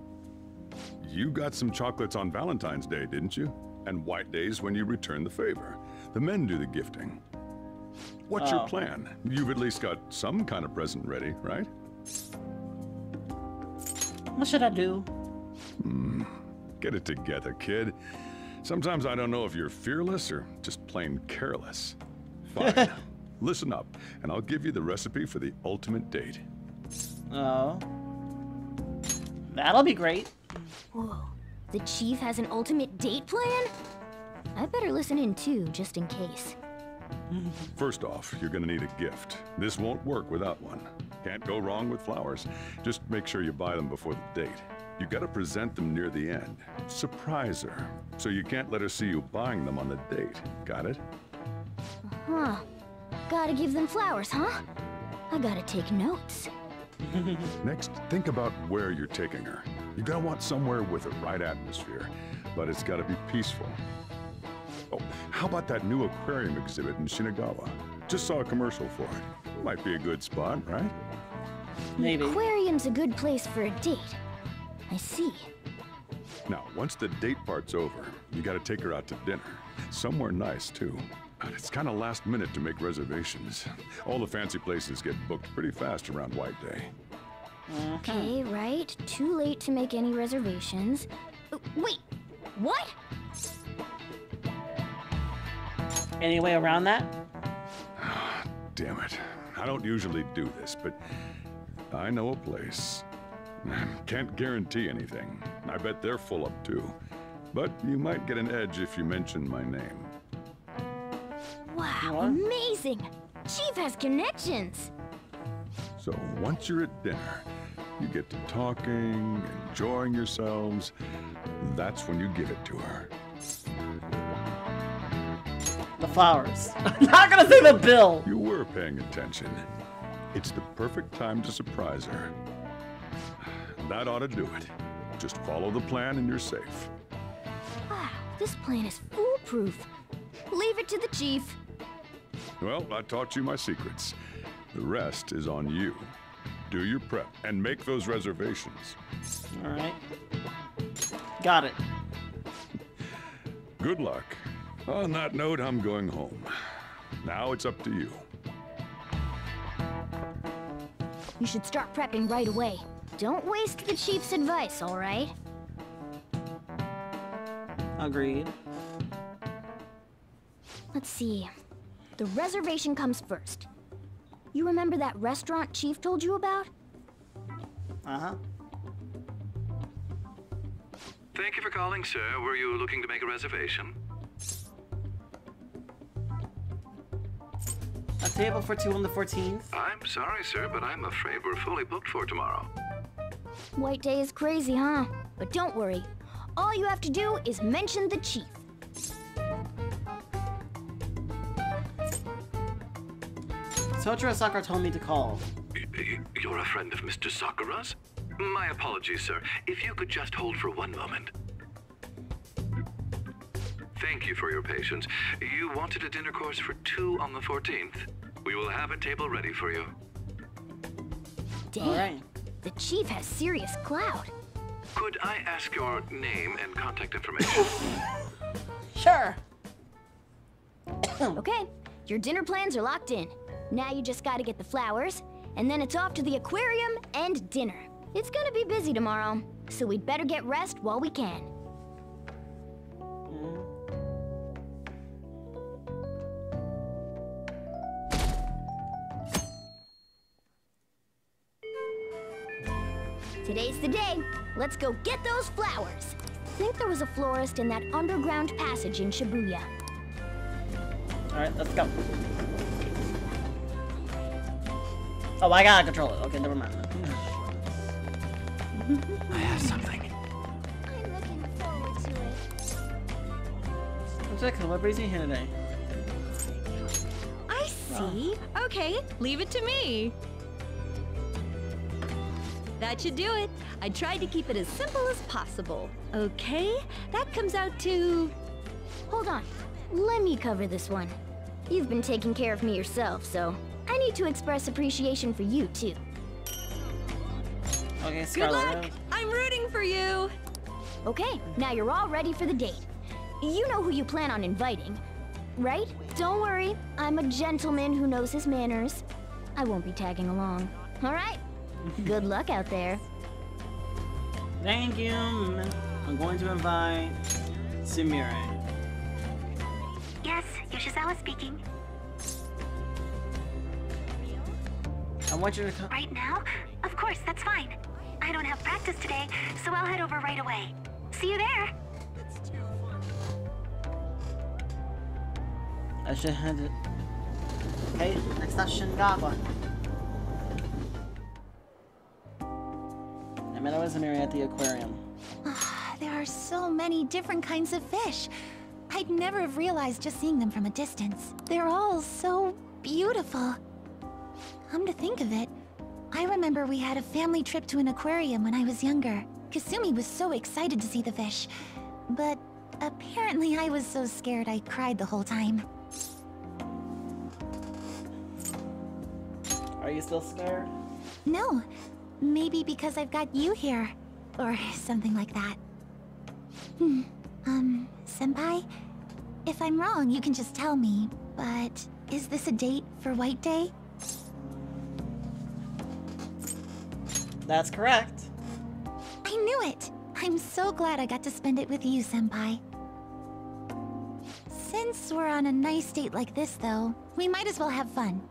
Speaker 6: You got some chocolates on Valentine's Day, didn't you? And White Day's when you return the favor. The men do the gifting. What's your plan? You've at least got some kind of present ready, right?
Speaker 1: What should I do?
Speaker 6: Get it together, kid. Sometimes I don't know if you're fearless or just plain careless. Fine. Listen up, and I'll give you the recipe for the ultimate date.
Speaker 1: Oh. That'll be great.
Speaker 5: Whoa. The Chief has an ultimate date plan? I better listen in too, just in case.
Speaker 6: First off, you're gonna need a gift. This won't work without one. Can't go wrong with flowers. Just make sure you buy them before the date. You gotta present them near the end. Surprise her. So you can't let her see you buying them on the date. Got it?
Speaker 5: Huh. Gotta give them flowers, huh? I gotta take notes.
Speaker 6: Next, think about where you're taking her. You're gonna want somewhere with the right atmosphere, but it's gotta be peaceful. Oh, how about that new aquarium exhibit in Shinagawa? Just saw a commercial for it. Might be a good spot, right?
Speaker 1: Maybe.
Speaker 5: The aquarium's a good place for a date. I see.
Speaker 6: Now, once the date part's over, you gotta take her out to dinner. Somewhere nice, too. But it's kind of last minute to make reservations. All the fancy places get booked pretty fast around White Day.
Speaker 5: Okay, right. Too late to make any reservations. Wait, what?
Speaker 1: Any way around that?
Speaker 6: Damn it. I don't usually do this, but I know a place. Can't guarantee anything. I bet they're full up too. But you might get an edge if you mention my name.
Speaker 5: Wow, amazing! Chief has connections!
Speaker 6: So once you're at dinner, you get to talking, enjoying yourselves. That's when you give it to her.
Speaker 1: The flowers. I'm not gonna say the bill!
Speaker 6: You were paying attention. It's the perfect time to surprise her. That ought to do it. Just follow the plan and you're safe.
Speaker 5: Wow, this plan is foolproof. Leave it to the chief.
Speaker 6: Well, I taught you my secrets. The rest is on you. Do your prep and make those reservations.
Speaker 1: All right. Got it.
Speaker 6: Good luck. On that note, I'm going home. Now it's up to you.
Speaker 5: You should start prepping right away. Don't waste the chief's advice, all right?
Speaker 1: Agreed.
Speaker 5: Let's see. The reservation comes first. You remember that restaurant Chief told you about?
Speaker 1: Uh-huh.
Speaker 9: Thank you for calling, sir. Were you looking to make a reservation?
Speaker 1: A table for two on the 14th.
Speaker 9: I'm sorry, sir, but I'm afraid we're fully booked for tomorrow.
Speaker 5: White Day is crazy, huh? But don't worry. All you have to do is mention the chief.
Speaker 1: Soichiro Sakura told me to call.
Speaker 9: You're a friend of Mr. Sakura's? My apologies, sir. If you could just hold for one moment. Thank you for your patience. You wanted a dinner course for 2 on the 14th. We will have a table ready for you.
Speaker 5: Dang, all right. The chief has serious clout.
Speaker 9: Could I ask your name and contact information?
Speaker 1: Sure.
Speaker 5: Okay, your dinner plans are locked in. Now you just gotta get the flowers, and then it's off to the aquarium and dinner. It's gonna be busy tomorrow, so we'd better get rest while we can. Today's the day. Let's go get those flowers. I think there was a florist in that underground passage in Shibuya.
Speaker 1: Alright, let's go. Oh, I gotta control it. Okay, never mind.
Speaker 2: I have something.
Speaker 5: I'm looking forward to it.
Speaker 1: What's that? What brings you here today?
Speaker 10: I see. Okay, leave it to me. That should do it. I tried to keep it as simple as possible. Okay, that comes out to...
Speaker 5: Hold on. Let me cover this one. You've been taking care of me yourself, so I need to express appreciation for you, too.
Speaker 1: Okay,
Speaker 10: Good
Speaker 1: Scarlet.
Speaker 10: luck! I'm rooting for you!
Speaker 5: Okay, now you're all ready for the date. You know who you plan on inviting, right? Don't worry, I'm a gentleman who knows his manners. I won't be tagging along, all right? Good luck out there.
Speaker 1: Thank you. I'm going to invite Sumire.
Speaker 22: Yes, Yoshizawa speaking.
Speaker 1: I want you to come.
Speaker 22: Right now? Of course, that's fine. I don't have practice today, so I'll head over right away. See you there.
Speaker 1: I should head it. Okay, next up, Shinagawa. I met Rosemary at the aquarium.
Speaker 7: There are so many different kinds of fish. I'd never have realized just seeing them from a distance. They're all so beautiful. Come to think of it, I remember we had a family trip to an aquarium when I was younger. Kasumi was so excited to see the fish, but apparently I was so scared I cried the whole time.
Speaker 1: Are you still scared?
Speaker 7: No, maybe because I've got you here, or something like that. Senpai? If I'm wrong, you can just tell me, but is this a date for White Day?
Speaker 1: That's correct.
Speaker 7: I knew it! I'm so glad I got to spend it with you, Senpai. Since we're on a nice date like this, though, we might as well have fun.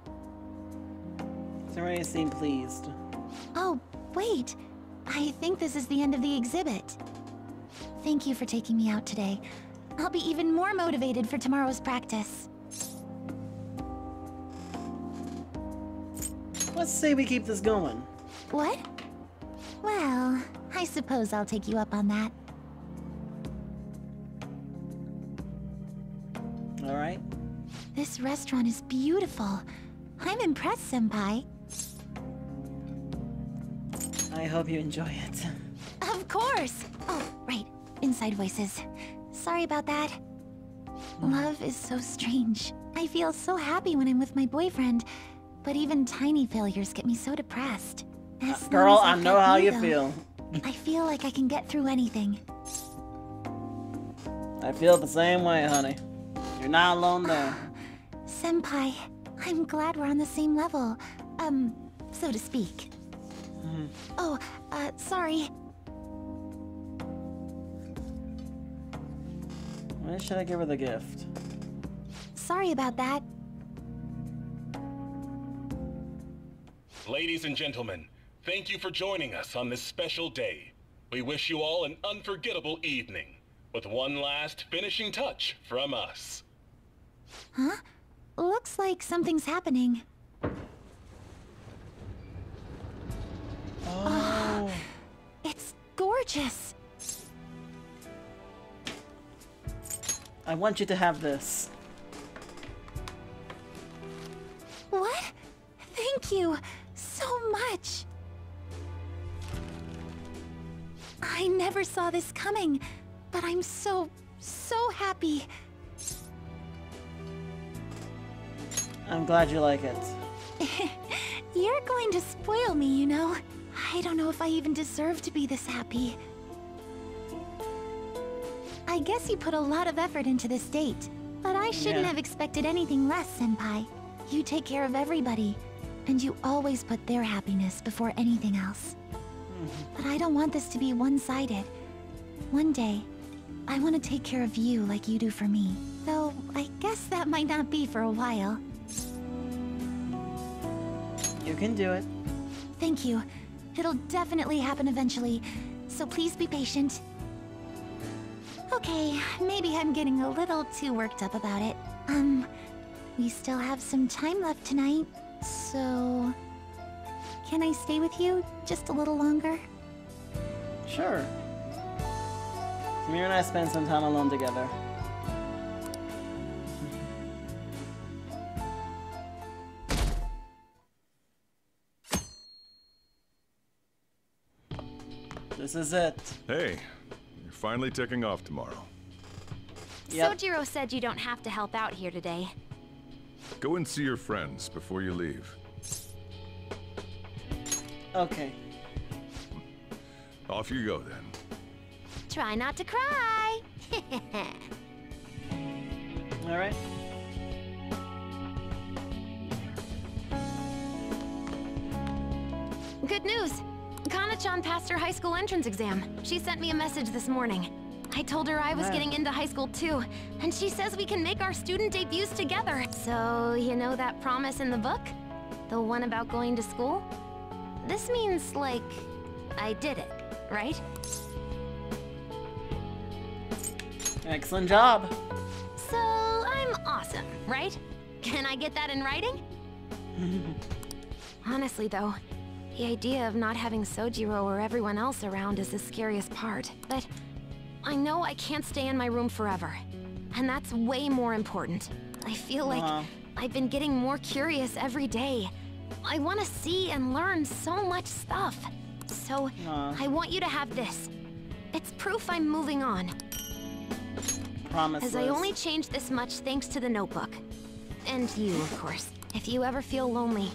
Speaker 1: Somebody seemed pleased.
Speaker 7: Oh, wait. I think this is the end of the exhibit. Thank you for taking me out today. I'll be even more motivated for tomorrow's practice.
Speaker 1: Let's say we keep this going.
Speaker 7: What? Well, I suppose I'll take you up on that.
Speaker 1: Alright.
Speaker 7: This restaurant is beautiful. I'm impressed, Senpai.
Speaker 1: I hope you enjoy it.
Speaker 7: Of course! Oh, right. Inside voices. Sorry about that. Love is so strange. I feel so happy when I'm with my boyfriend, but even tiny failures get me so depressed.
Speaker 1: Girl, I know how you feel.
Speaker 7: I feel like I can get through anything.
Speaker 1: I feel the same way, honey. You're not alone there.
Speaker 7: Senpai, I'm glad we're on the same level. So to speak. Oh, sorry.
Speaker 1: When should I give her the gift?
Speaker 7: Sorry about that.
Speaker 11: Ladies and gentlemen, thank you for joining us on this special day. We wish you all an unforgettable evening, with one last finishing touch from us.
Speaker 7: Huh? Looks like something's happening.
Speaker 1: Oh.
Speaker 7: It's gorgeous.
Speaker 1: I want you to have this.
Speaker 7: What? Thank you so much. I never saw this coming, but I'm so happy.
Speaker 1: I'm glad you like it.
Speaker 7: You're going to spoil me, you know. I don't know if I even deserve to be this happy. I guess you put a lot of effort into this date, but I shouldn't have expected anything less, Senpai. You take care of everybody, and you always put their happiness before anything else. But I don't want this to be one-sided. One day, I want to take care of you like you do for me. Though, I guess that might not be for a while.
Speaker 1: You can do it.
Speaker 7: Thank you. It'll definitely happen eventually, so please be patient. Okay, maybe I'm getting a little too worked up about it. We still have some time left tonight, so... Can I stay with you just a little longer?
Speaker 1: Sure. Samir and I spent some time alone together. This is it.
Speaker 6: Hey, you're finally taking off tomorrow.
Speaker 21: Yep. Sojiro said you don't have to help out here today.
Speaker 6: Go and see your friends before you leave.
Speaker 1: Okay.
Speaker 6: Off you go then.
Speaker 21: Try not to cry.
Speaker 1: All right.
Speaker 20: Good news! Kana-chan passed her high school entrance exam. She sent me a message this morning. I told her I was getting into high school too, and she says we can make our student debuts together. So, you know that promise in the book? The one about going to school? This means, like, I did it, right?
Speaker 1: Excellent job.
Speaker 20: So, I'm awesome, right? Can I get that in writing? Honestly though, The idea of not having Sojiro or everyone else around is the scariest part. But I know I can't stay in my room forever. And that's way more important. I feel like I've been getting more curious every day. I want to see and learn so much stuff. So, I want you to have this. It's proof I'm moving on.
Speaker 1: Promise.
Speaker 20: As I only changed this much thanks to the notebook. And you, of course. If you ever feel lonely,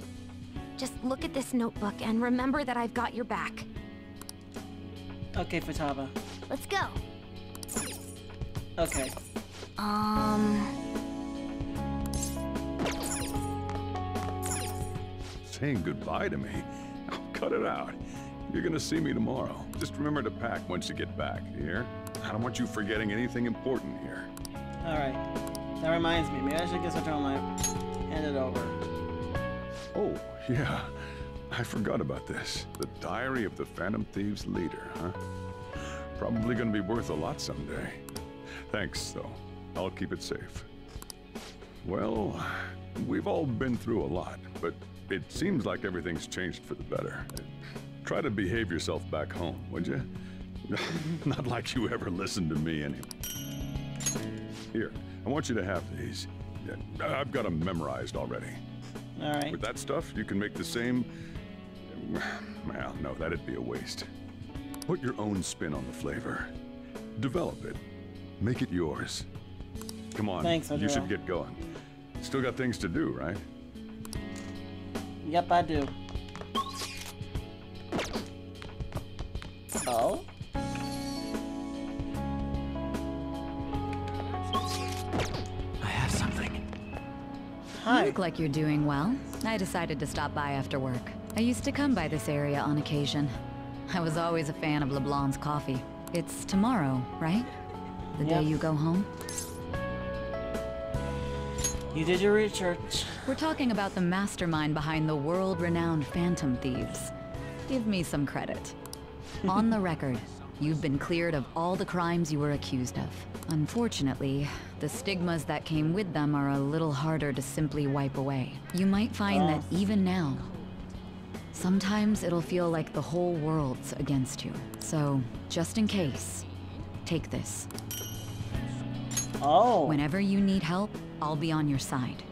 Speaker 20: just look at this notebook and remember that I've got your back.
Speaker 1: Okay, Futaba.
Speaker 5: Let's go.
Speaker 1: Okay.
Speaker 6: Saying goodbye to me? Oh, cut it out. You're gonna see me tomorrow. Just remember to pack once you get back, you hear? I don't want you forgetting anything important here.
Speaker 1: Alright. That reminds me, maybe I should get such on my... hand it over.
Speaker 6: Oh, yeah. I forgot about this. The Diary of the Phantom Thieves leader, huh? Probably gonna be worth a lot someday. Thanks, though. I'll keep it safe. Well, we've all been through a lot, but it seems like everything's changed for the better. Try to behave yourself back home, would you? Not like you ever listened to me anyway. Here, I want you to have these. Yeah, I've got them memorized already.
Speaker 1: All right.
Speaker 6: With that stuff, you can make the same... Well, no, that'd be a waste. Put your own spin on the flavor. Develop it. Make it yours. Come on,
Speaker 1: Thanks,
Speaker 6: you should get going. Still got things to do, right?
Speaker 1: Yep, I do. Oh?
Speaker 2: I have something.
Speaker 18: Hi. You look like you're doing well. I decided to stop by after work. I used to come by this area on occasion. I was always a fan of LeBlanc's coffee. It's tomorrow, right? The day you go home?
Speaker 1: You did your research.
Speaker 18: We're talking about the mastermind behind the world-renowned Phantom Thieves. Give me some credit. On the record, you've been cleared of all the crimes you were accused of. Unfortunately, the stigmas that came with them are a little harder to simply wipe away. You might find that even now, sometimes it'll feel like the whole world's against you. So, just in case, take this.
Speaker 1: Oh.
Speaker 18: Whenever you need help, I'll be on your side.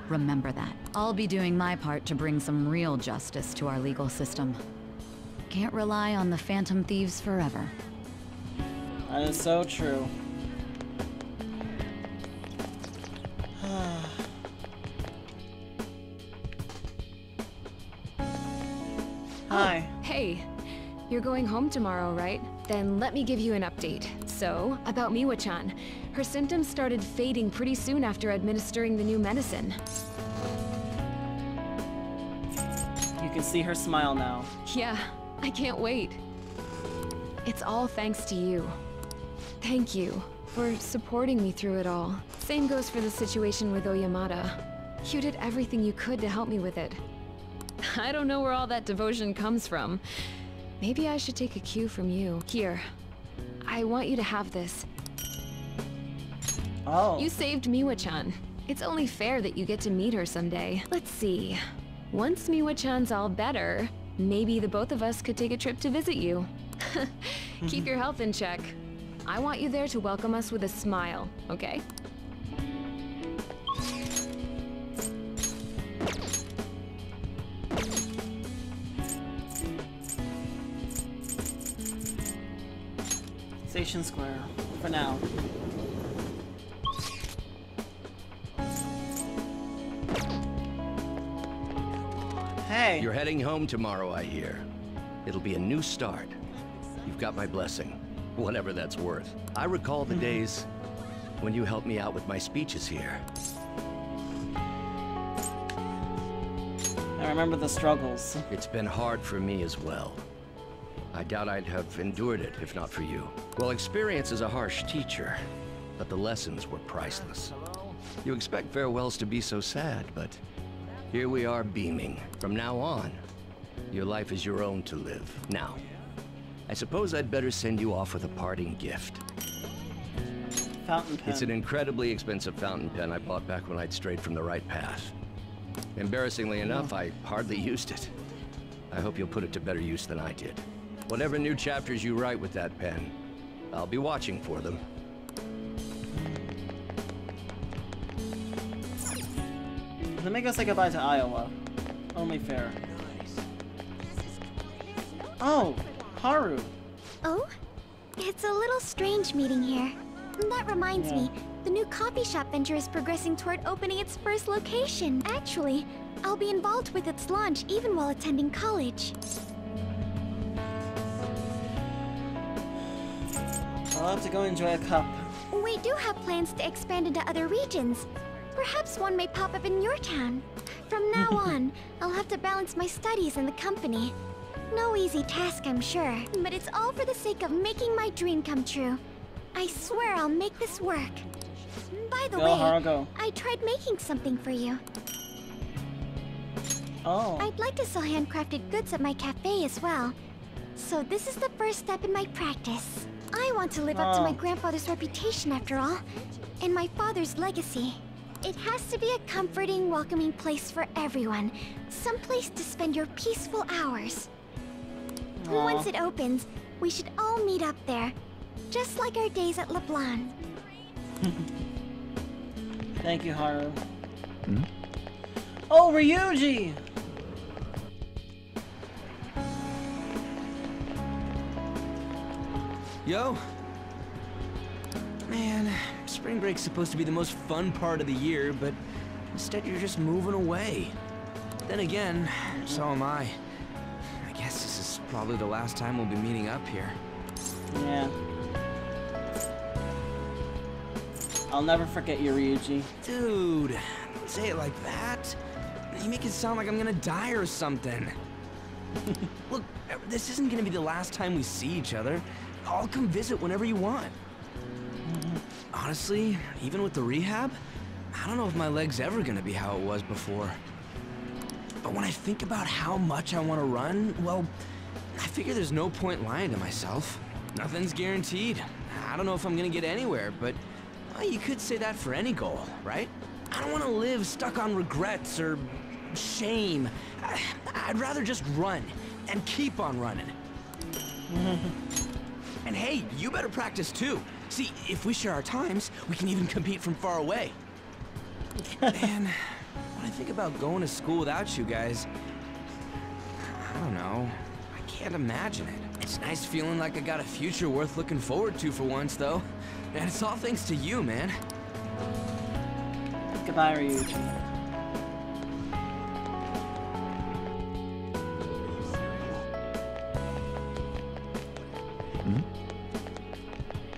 Speaker 18: Remember that. I'll be doing my part to bring some real justice to our legal system. Can't rely on the Phantom Thieves forever.
Speaker 1: That is so true. Hi.
Speaker 8: Oh, hey. You're going home tomorrow, right? Then let me give you an update. So, about Miwa-chan. Her symptoms started fading pretty soon after administering the new medicine.
Speaker 1: You can see her smile now.
Speaker 8: Yeah, I can't wait. It's all thanks to you. Thank you for supporting me through it all. Same goes for the situation with Oyamada. You did everything you could to help me with it. I don't know where all that devotion comes from. Maybe I should take a cue from you. Here. I want you to have this.
Speaker 1: Oh.
Speaker 8: You saved Miwa-chan. It's only fair that you get to meet her someday. Let's see. Once Miwa-chan's all better, maybe the both of us could take a trip to visit you. Keep your health in check. I want you there to welcome us with a smile, okay?
Speaker 1: Station Square, for now. Hey!
Speaker 13: You're heading home tomorrow, I hear. It'll be a new start. You've got my blessing, whatever that's worth. I recall the days when you helped me out with my speeches here.
Speaker 1: I remember the struggles.
Speaker 13: It's been hard for me as well. I doubt I'd have endured it if not for you. Well, experience is a harsh teacher, but the lessons were priceless. You expect farewells to be so sad, but here we are beaming. From now on, your life is your own to live. Now, I suppose I'd better send you off with a parting gift.
Speaker 1: Fountain pen.
Speaker 13: It's an incredibly expensive fountain pen I bought back when I'd strayed from the right path. Embarrassingly enough, I hardly used it. I hope you'll put it to better use than I did. Whatever new chapters you write with that pen, I'll be watching for them.
Speaker 1: Let me go say goodbye to Iowa. Only fair. Oh, Haru.
Speaker 21: Oh? It's a little strange meeting here. That reminds me, the new coffee shop venture is progressing toward opening its first location. Actually, I'll be involved with its launch even while attending college.
Speaker 1: I'll have to go enjoy a cup.
Speaker 21: We do have plans to expand into other regions. Perhaps one may pop up in your town. From now on, I'll have to balance my studies and the company. No easy task, I'm sure, but it's all for the sake of making my dream come true. I swear I'll make this work. By the way, I tried making something for you.
Speaker 1: Oh.
Speaker 21: I'd like to sell handcrafted goods at my cafe as well. So this is the first step in my practice. I want to live up to my grandfather's reputation after all, and my father's legacy. It has to be a comforting, welcoming place for everyone. Some place to spend your peaceful hours. Once it opens, we should all meet up there. Just like our days at LeBlanc.
Speaker 1: Thank you, Haru. Oh, Ryuji!
Speaker 2: Yo. Man, spring break's supposed to be the most fun part of the year, but instead you're just moving away. Then again, so am I. I guess this is probably the last time we'll be meeting up here.
Speaker 1: Yeah. I'll never forget you, Ryuji.
Speaker 2: Dude, don't say it like that. You make it sound like I'm gonna die or something. Look, this isn't gonna be the last time we see each other. I'll come visit whenever you want. Honestly, even with the rehab, I don't know if my leg's ever gonna be how it was before. But when I think about how much I want to run, well, I figure there's no point lying to myself. Nothing's guaranteed. I don't know if I'm gonna get anywhere, but well, you could say that for any goal, right? I don't want to live stuck on regrets or shame. I'd rather just run and keep on running. And hey, you better practice too. See, if we share our times, we can even compete from far away. Man, when I think about going to school without you guys, I don't know. I can't imagine it. It's nice feeling like I got a future worth looking forward to for once, though. And it's all thanks to you, man.
Speaker 1: Goodbye, Ryuji.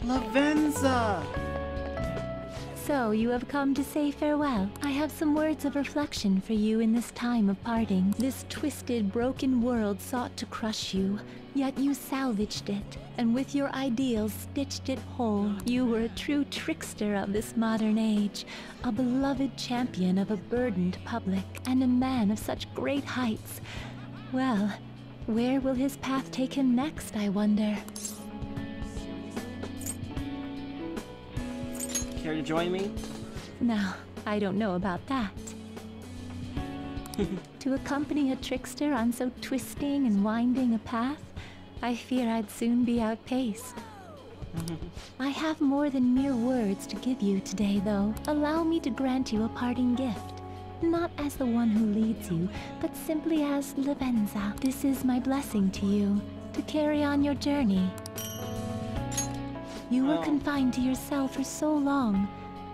Speaker 1: Lavenza!
Speaker 15: So, you have come to say farewell. I have some words of reflection for you in this time of parting. This twisted, broken world sought to crush you, yet you salvaged it, and with your ideals stitched it whole. You were a true trickster of this modern age, a beloved champion of a burdened public, and a man of such great heights. Well, where will his path take him next, I wonder?
Speaker 1: Care to join me?
Speaker 15: Now, I don't know about that. To accompany a trickster on so twisting and winding a path, I fear I'd soon be outpaced. I have more than mere words to give you today, though. Allow me to grant you a parting gift. Not as the one who leads you, but simply as Lavenza. This is my blessing to you, to carry on your journey. You were confined to yourself for so long.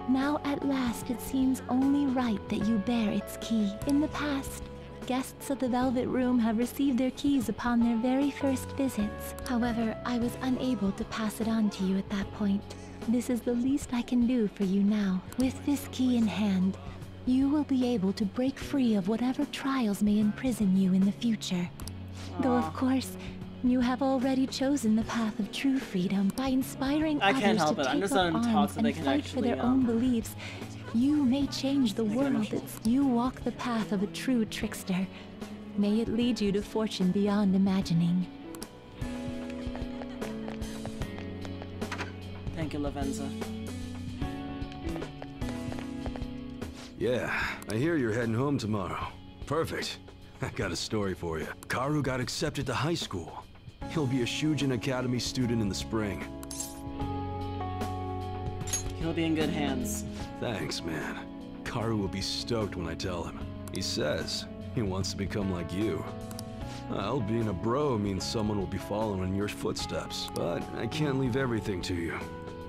Speaker 15: Now at last it seems only right that you bear its key. In the past, guests of the Velvet Room have received their keys upon their very first visits. However, I was unable to pass it on to you at that point. This is the least I can do for you now. With this key in hand, you will be able to break free of whatever trials may imprison you in the future. Though of course, you have already chosen the path of true freedom by inspiring others to take up arms and fight for their own beliefs. You may change the world. You walk the path of a true trickster. May it lead you to fortune beyond imagining.
Speaker 1: Thank you, Lavenza.
Speaker 16: Yeah, I hear you're heading home tomorrow. Perfect. I got a story for you. Karu got accepted to high school. He'll be a Shujin Academy student in the spring.
Speaker 1: He'll be in good hands.
Speaker 16: Thanks, man. Karu will be stoked when I tell him. He says he wants to become like you. Well, being a bro means someone will be following your footsteps, but I can't leave everything to you.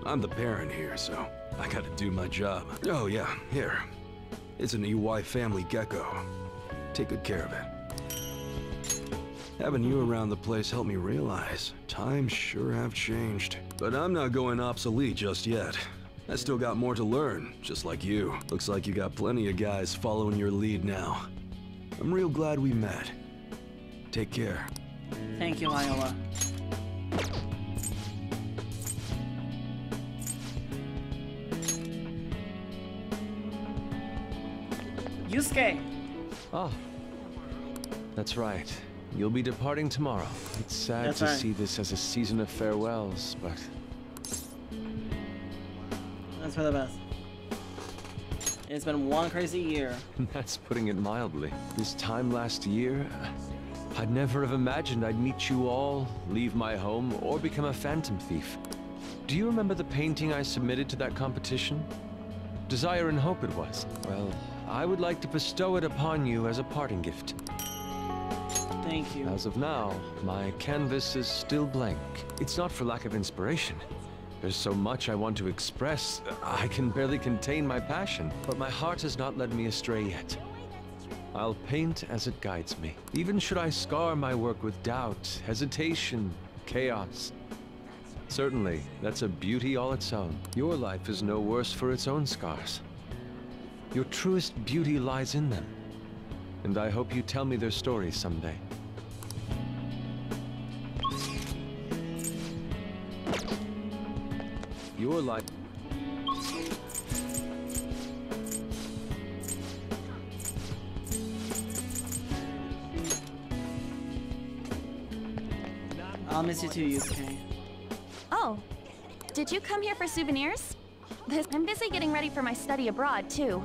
Speaker 16: I'm the parent here, so I gotta do my job. Oh yeah, here. It's an EY family gecko. Take good care of it. Having you around the place helped me realize times sure have changed. But I'm not going obsolete just yet. I still got more to learn, just like you. Looks like you got plenty of guys following your lead now. I'm real glad we met. Take care.
Speaker 1: Thank you, Iola. Yusuke!
Speaker 4: Oh, that's right. You'll be departing tomorrow. It's sad
Speaker 1: That's
Speaker 4: to
Speaker 1: right.
Speaker 4: see this as a season of farewells, but
Speaker 1: That's for the best. It's been one crazy year.
Speaker 4: that's putting it mildly. This time last year, I'd never have imagined I'd meet you all, leave my home, or become a phantom thief. Do you remember the painting I submitted to that competition? Desire and Hope it was. Well, I would like to bestow it upon you as a parting gift.
Speaker 1: Thank you.
Speaker 4: As of now, my canvas is still blank. It's not for lack of inspiration. There's so much I want to express, I can barely contain my passion. But my heart has not led me astray yet. I'll paint as it guides me. Even should I scar my work with doubt, hesitation, chaos. Certainly, that's a beauty all its own. Your life is no worse for its own scars. Your truest beauty lies in them. And I hope you tell me their stories someday. Your life...
Speaker 1: I'll miss you too, Yusuke.
Speaker 20: Oh, did you come here for souvenirs? I'm busy getting ready for my study abroad, too.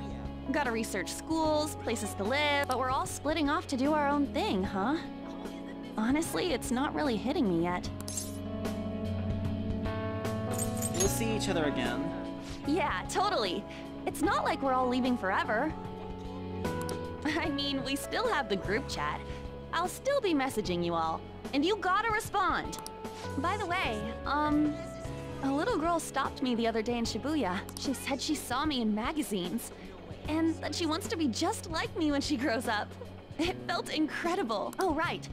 Speaker 20: Gotta research schools, places to live, but we're all splitting off to do our own thing, huh? Honestly, it's not really hitting me yet.
Speaker 1: We'll see each other again.
Speaker 20: Yeah, totally. It's not like we're all leaving forever. I mean, we still have the group chat. I'll still be messaging you all, and you gotta respond. By the way, a little girl stopped me the other day in Shibuya. She said she saw me in magazines, and that she wants to be just like me when she grows up. It felt incredible. Oh, right.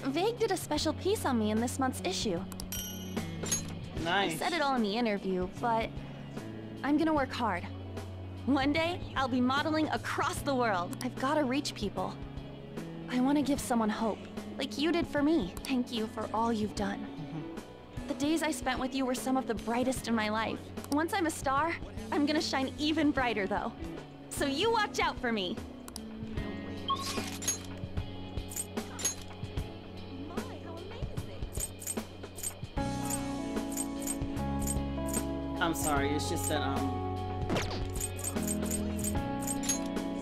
Speaker 20: Vague did a special piece on me in this month's issue.
Speaker 1: Nice.
Speaker 20: I said it all in the interview, but I'm gonna work hard. One day, I'll be modeling across the world. I've gotta reach people. I want to give someone hope, like you did for me. Thank you for all you've done. The days I spent with you were some of the brightest in my life. Once I'm a star, I'm gonna shine even brighter, though. So you watch out for me.
Speaker 1: I'm sorry, it's just that,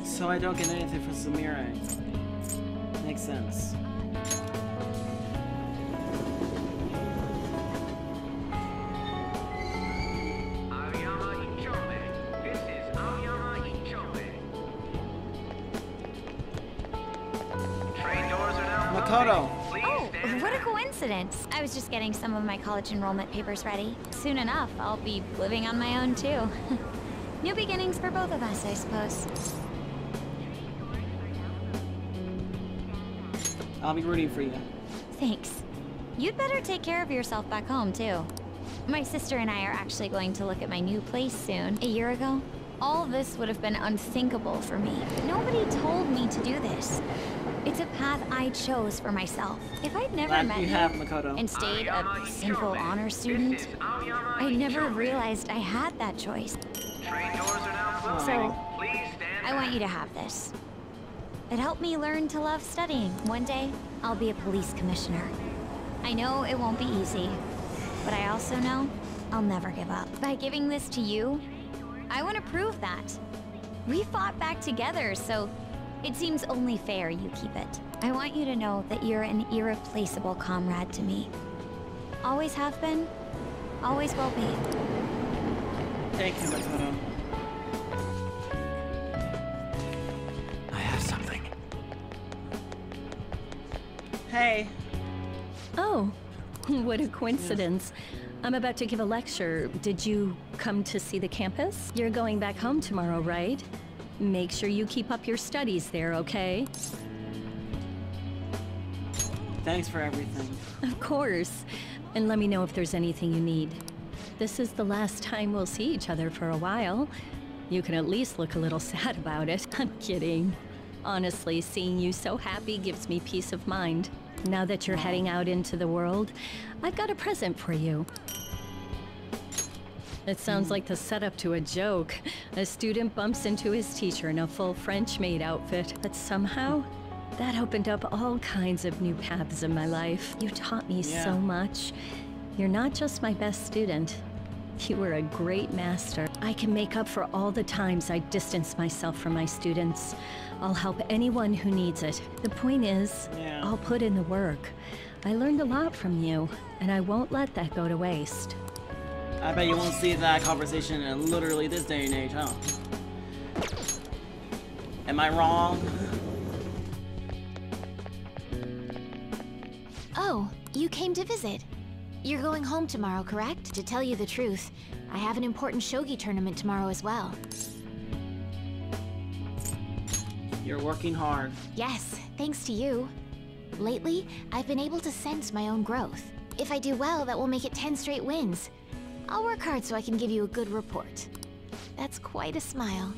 Speaker 1: so I don't get anything for Sumire. Makes sense. Makoto!
Speaker 3: Oh, what a coincidence. I was just getting some of my college enrollment papers ready. Soon enough, I'll be living on my own too. New beginnings for both of us, I suppose.
Speaker 1: I'll be rooting for you.
Speaker 3: Thanks. You'd better take care of yourself back home too. My sister and I are actually going to look at my new place soon. A year ago, all this would have been unthinkable for me. Nobody told me to do this. It's a path I chose for myself. If I'd never met you and stayed a simple honor student, I'd never have realized I had that choice. So, I want you to have this. It helped me learn to love studying. One day, I'll be a police commissioner. I know it won't be easy, but I also know I'll never give up. By giving this to you, I want to prove that. We fought back together, so It seems only fair you keep it. I want you to know that you're an irreplaceable comrade to me. Always have been, always will be.
Speaker 1: Thank you, Makoto.
Speaker 2: I have something.
Speaker 1: Hey.
Speaker 12: Oh, what a coincidence. I'm about to give a lecture. Did you come to see the campus? You're going back home tomorrow, right? Make sure you keep up your studies there, okay?
Speaker 1: Thanks for everything.
Speaker 12: Of course. And let me know if there's anything you need. This is the last time we'll see each other for a while. You can at least look a little sad about it. I'm kidding. Honestly, seeing you so happy gives me peace of mind. Now that you're heading out into the world, I've got a present for you. It sounds like the setup to a joke. A student bumps into his teacher in a full French maid outfit, but somehow, that opened up all kinds of new paths in my life. You taught me so much. You're not just my best student. You were a great master. I can make up for all the times I distanced myself from my students. I'll help anyone who needs it. The point is, I'll put in the work. I learned a lot from you, and I won't let that go to waste.
Speaker 1: I bet you won't see that conversation in literally this day and age, huh? Am I wrong?
Speaker 21: Oh, you came to visit. You're going home tomorrow, correct? To tell you the truth, I have an important shogi tournament tomorrow as well.
Speaker 1: You're working hard.
Speaker 21: Yes, thanks to you. Lately, I've been able to sense my own growth. If I do well, that will make it 10 straight wins. I'll work hard so I can give you a good report. That's quite a smile.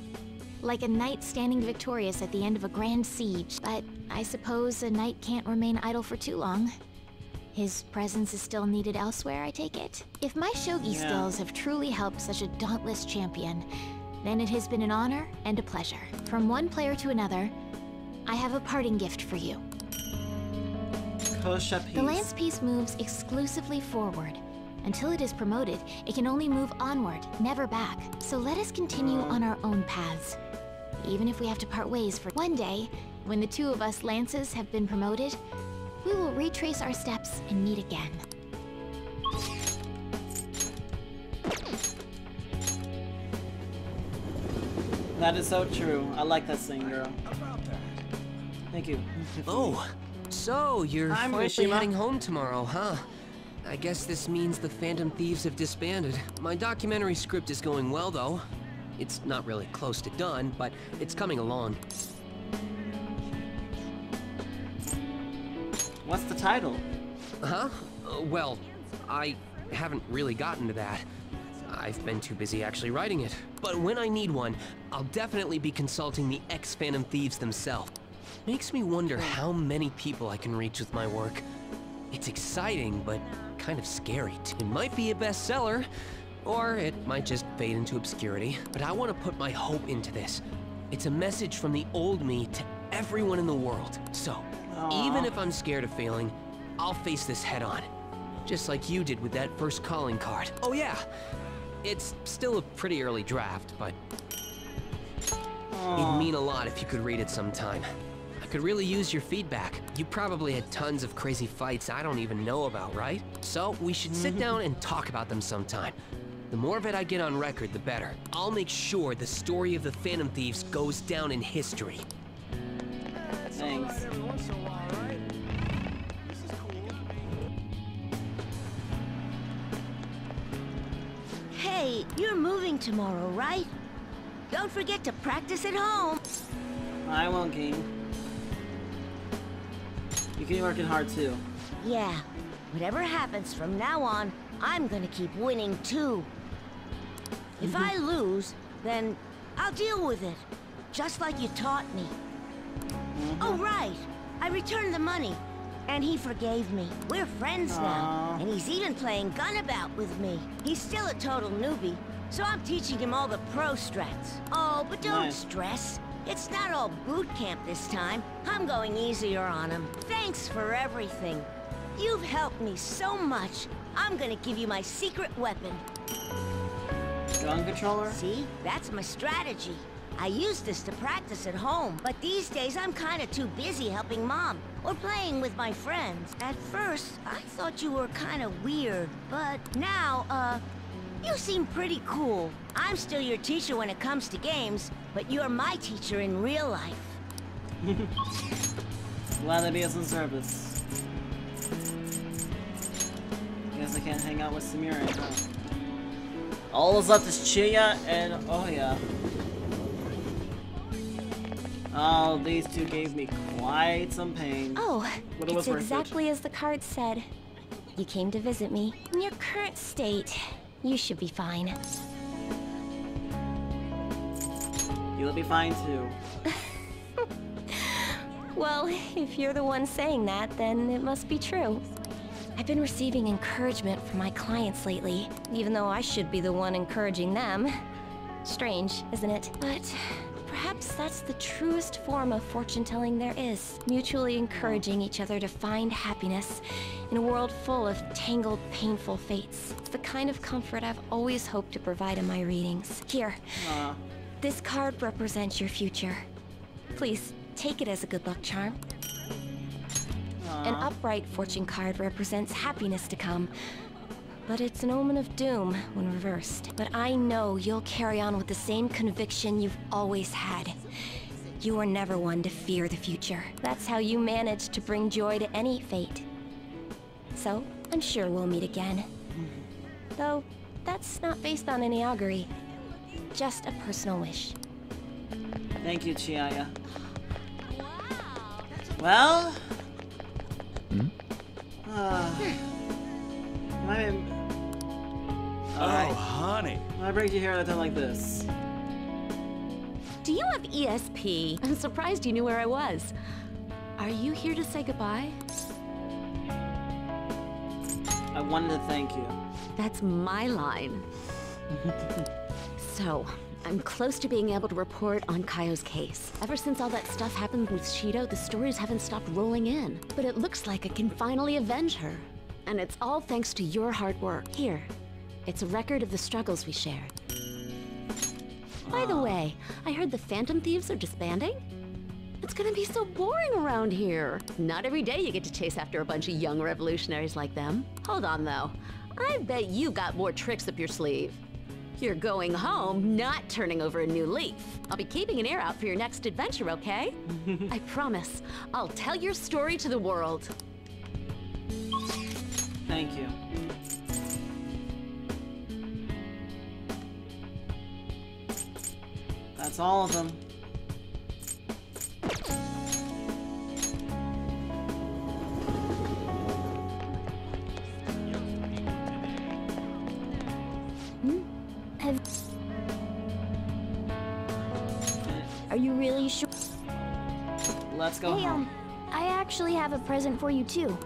Speaker 21: Like a knight standing victorious at the end of a grand siege. But I suppose a knight can't remain idle for too long. His presence is still needed elsewhere, I take it? If my shogi skills have truly helped such a dauntless champion, then it has been an honor and a pleasure. From one player to another, I have a parting gift for you. The lance piece moves exclusively forward. Until it is promoted, it can only move onward, never back. So let us continue on our own paths. Even if we have to part ways for one day, when the two of us lances have been promoted, we will retrace our steps and meet again.
Speaker 1: That is so true. I like that scene, girl. Thank you.
Speaker 17: Oh, so you're
Speaker 1: I'm
Speaker 17: finally
Speaker 1: Mishima.
Speaker 17: heading home tomorrow, huh? I guess this means the Phantom Thieves have disbanded. My documentary script is going well, though. It's not really close to done, but it's coming along.
Speaker 1: What's the title?
Speaker 17: Huh? Well, I haven't really gotten to that. I've been too busy actually writing it. But when I need one, I'll definitely be consulting the ex-Phantom Thieves themselves. Makes me wonder how many people I can reach with my work. It's exciting, but kind of scary. It might be a bestseller, or it might just fade into obscurity. But I want to put my hope into this. It's a message from the old me to everyone in the world. So, even if I'm scared of failing, I'll face this head on. Just like you did with that first calling card. Oh yeah, it's still a pretty early draft, but it'd mean a lot if you could read it sometime. I could really use your feedback. You probably had tons of crazy fights I don't even know about, right? So we should sit down and talk about them sometime. The more of it I get on record, the better. I'll make sure the story of the Phantom Thieves goes down in history.
Speaker 1: Thanks.
Speaker 14: Hey, you're moving tomorrow, right? Don't forget to practice at home.
Speaker 1: I won't, King. You keep working hard too.
Speaker 14: Yeah, whatever happens from now on, I'm gonna keep winning too. If I lose, then I'll deal with it, just like you taught me. Oh, right. I returned the money, and he forgave me. We're friends now, and he's even playing Gunabout with me. He's still a total newbie, so I'm teaching him all the pro strats. Oh, but don't stress. It's not all boot camp this time. I'm going easier on him. Thanks for everything. You've helped me so much. I'm gonna give you my secret weapon.
Speaker 1: Gun controller?
Speaker 14: See? That's my strategy. I use this to practice at home, but these days I'm kinda too busy helping Mom or playing with my friends. At first, I thought you were kinda weird, but now, you seem pretty cool. I'm still your teacher when it comes to games, but you're my teacher in real life.
Speaker 1: Glad to be of some service. Guess I can't hang out with Samira, huh? All that's left is Chia and oh yeah. Oh, these two gave me quite some pain.
Speaker 5: Oh,
Speaker 1: but it was
Speaker 5: it's
Speaker 1: worth
Speaker 5: exactly as the card said. You came to visit me. In your current state, you should be fine.
Speaker 1: You'll be fine too.
Speaker 5: Well, if you're the one saying that, then it must be true. I've been receiving encouragement from my clients lately, even though I should be the one encouraging them. Strange, isn't it? But perhaps that's the truest form of fortune-telling there is. Mutually encouraging each other to find happiness in a world full of tangled, painful fates. It's the kind of comfort I've always hoped to provide in my readings. Here, this card represents your future. Please, take it as a good luck charm. An upright fortune card represents happiness to come, but it's an omen of doom when reversed. But I know you'll carry on with the same conviction you've always had. You were never one to fear the future. That's how you managed to bring joy to any fate. So, I'm sure we'll meet again. Though, that's not based on any augury. Just a personal wish.
Speaker 1: Thank you, Chiaya. Well...
Speaker 9: Oh, honey.
Speaker 1: I bring you here at a time like this.
Speaker 19: Do you have ESP? I'm surprised you knew where I was. Are you here to say goodbye?
Speaker 1: I wanted to thank you.
Speaker 19: That's my line. So, I'm close to being able to report on Kaio's case. Ever since all that stuff happened with Shido, the stories haven't stopped rolling in. But it looks like I can finally avenge her. And it's all thanks to your hard work. Here, it's a record of the struggles we shared. By the way, I heard the Phantom Thieves are disbanding? It's gonna be so boring around here. Not every day you get to chase after a bunch of young revolutionaries like them. Hold on though, I bet you got more tricks up your sleeve. You're going home, not turning over a new leaf. I'll be keeping an ear out for your next adventure, okay? I promise, I'll tell your story to the world.
Speaker 1: Thank you. That's all of them.
Speaker 5: Are you really sure?
Speaker 1: Let's go
Speaker 5: Hey,
Speaker 1: home.
Speaker 5: I actually have a present for you too.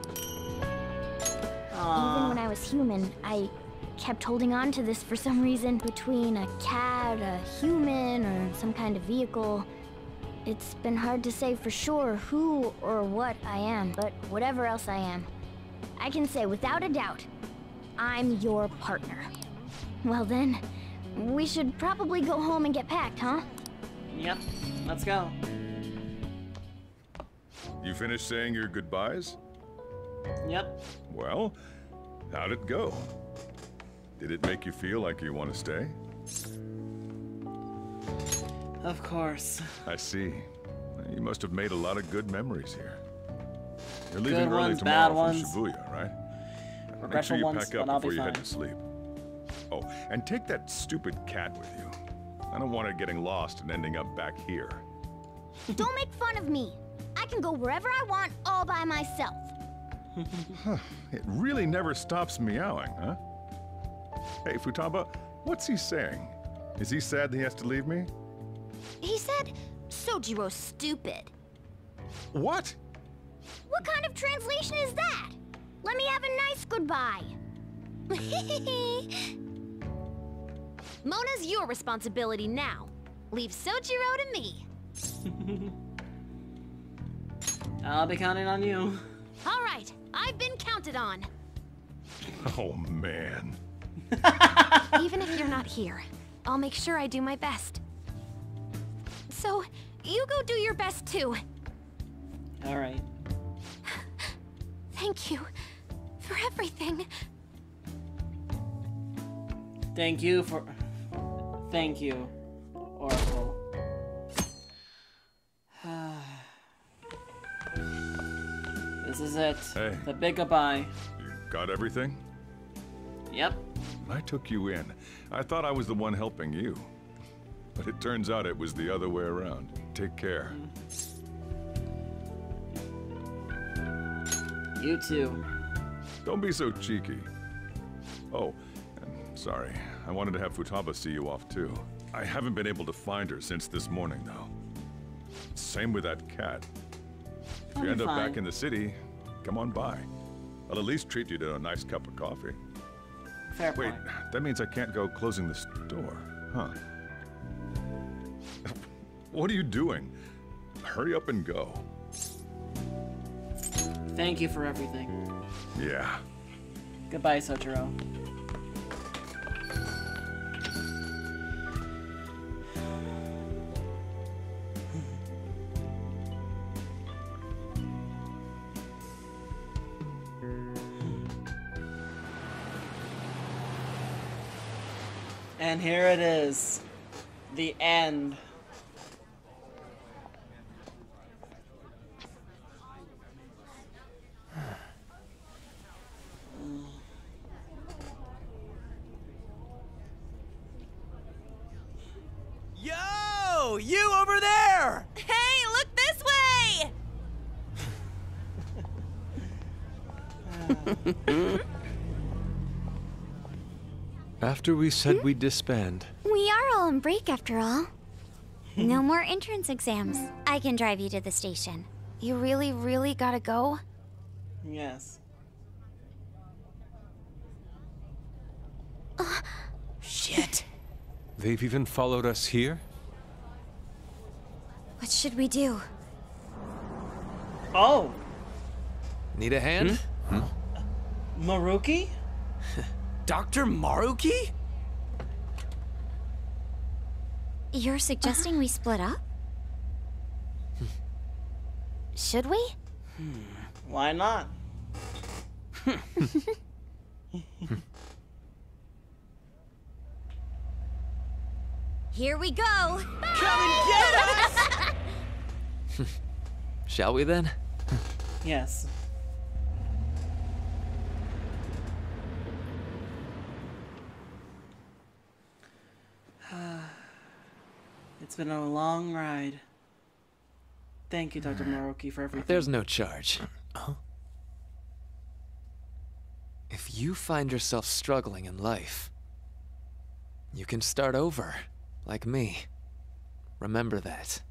Speaker 5: Even when I was human, I kept holding on to this for some reason. Between a cat, a human, or some kind of vehicle, it's been hard to say for sure who or what I am, but whatever else I am, I can say without a doubt, I'm your partner. Well then, we should probably go home and get packed, huh?
Speaker 1: Yep, let's go.
Speaker 6: You finished saying your goodbyes?
Speaker 1: Yep.
Speaker 6: Well, how'd it go? Did it make you feel like you want to stay?
Speaker 1: Of course.
Speaker 6: I see. You must have made a lot of good memories here. You're leaving
Speaker 1: Good
Speaker 6: early
Speaker 1: ones,
Speaker 6: tomorrow
Speaker 1: bad
Speaker 6: from
Speaker 1: ones.
Speaker 6: Shibuya, right? Make
Speaker 1: Regretful
Speaker 6: sure you
Speaker 1: ones,
Speaker 6: pack up
Speaker 1: but I'll
Speaker 6: before
Speaker 1: be
Speaker 6: you head
Speaker 1: fine.
Speaker 6: to sleep. Oh, and take that stupid cat with you. I don't want her getting lost and ending up back here.
Speaker 5: Don't make fun of me. I can go wherever I want all by myself.
Speaker 6: It really never stops meowing, huh? Hey, Futaba, what's he saying? Is he sad that he has to leave me?
Speaker 5: He said, Sojiro's stupid.
Speaker 6: What?
Speaker 5: What kind of translation is that? Let me have a nice goodbye.
Speaker 19: Mona's your responsibility now. Leave Sojiro to me.
Speaker 1: I'll be counting on you.
Speaker 19: All right, I've been counted on.
Speaker 6: Oh, man.
Speaker 20: Even if you're not here, I'll make sure I do my best.
Speaker 3: So, you go do your best too.
Speaker 1: Alright.
Speaker 21: Thank you for everything.
Speaker 1: Thank you for... Thank you, Oracle. This is it.
Speaker 6: Hey.
Speaker 1: The big goodbye.
Speaker 6: You got everything?
Speaker 1: Yep.
Speaker 6: I took you in. I thought I was the one helping you. But it turns out it was the other way around. Take care.
Speaker 1: You too.
Speaker 6: Don't be so cheeky. Oh, and sorry. I wanted to have Futaba see you off too. I haven't been able to find her since this morning, though. Same with that cat. If you end up back in the city, come on by. I'll at least treat you to a nice cup of coffee.
Speaker 1: Fair
Speaker 6: Wait,
Speaker 1: point.
Speaker 6: that means I can't go closing the store, huh? What are you doing? Hurry up and go.
Speaker 1: Thank you for everything.
Speaker 6: Yeah.
Speaker 1: Goodbye, Sotaro. And here it is. The end.
Speaker 2: Yo! You over there!
Speaker 9: Hey, look this way!
Speaker 4: After we said we'd disband.
Speaker 3: We are all on break after all. No more entrance exams. I can drive you to the station.
Speaker 21: You really, really gotta go?
Speaker 1: Yes.
Speaker 3: Shit.
Speaker 4: They've even followed us here?
Speaker 3: What should we do?
Speaker 1: Oh!
Speaker 2: Need a hand?
Speaker 1: Maruki?
Speaker 2: Dr. Maruki?
Speaker 3: You're suggesting we split up? Should we?
Speaker 1: Why not?
Speaker 3: Here we go!
Speaker 2: Come and get us! Shall we then?
Speaker 1: Yes. It's been a long ride. Thank you, Dr. Maruki, for everything.
Speaker 10: There's no charge. If you find yourself struggling in life, you can start over, like me. Remember that.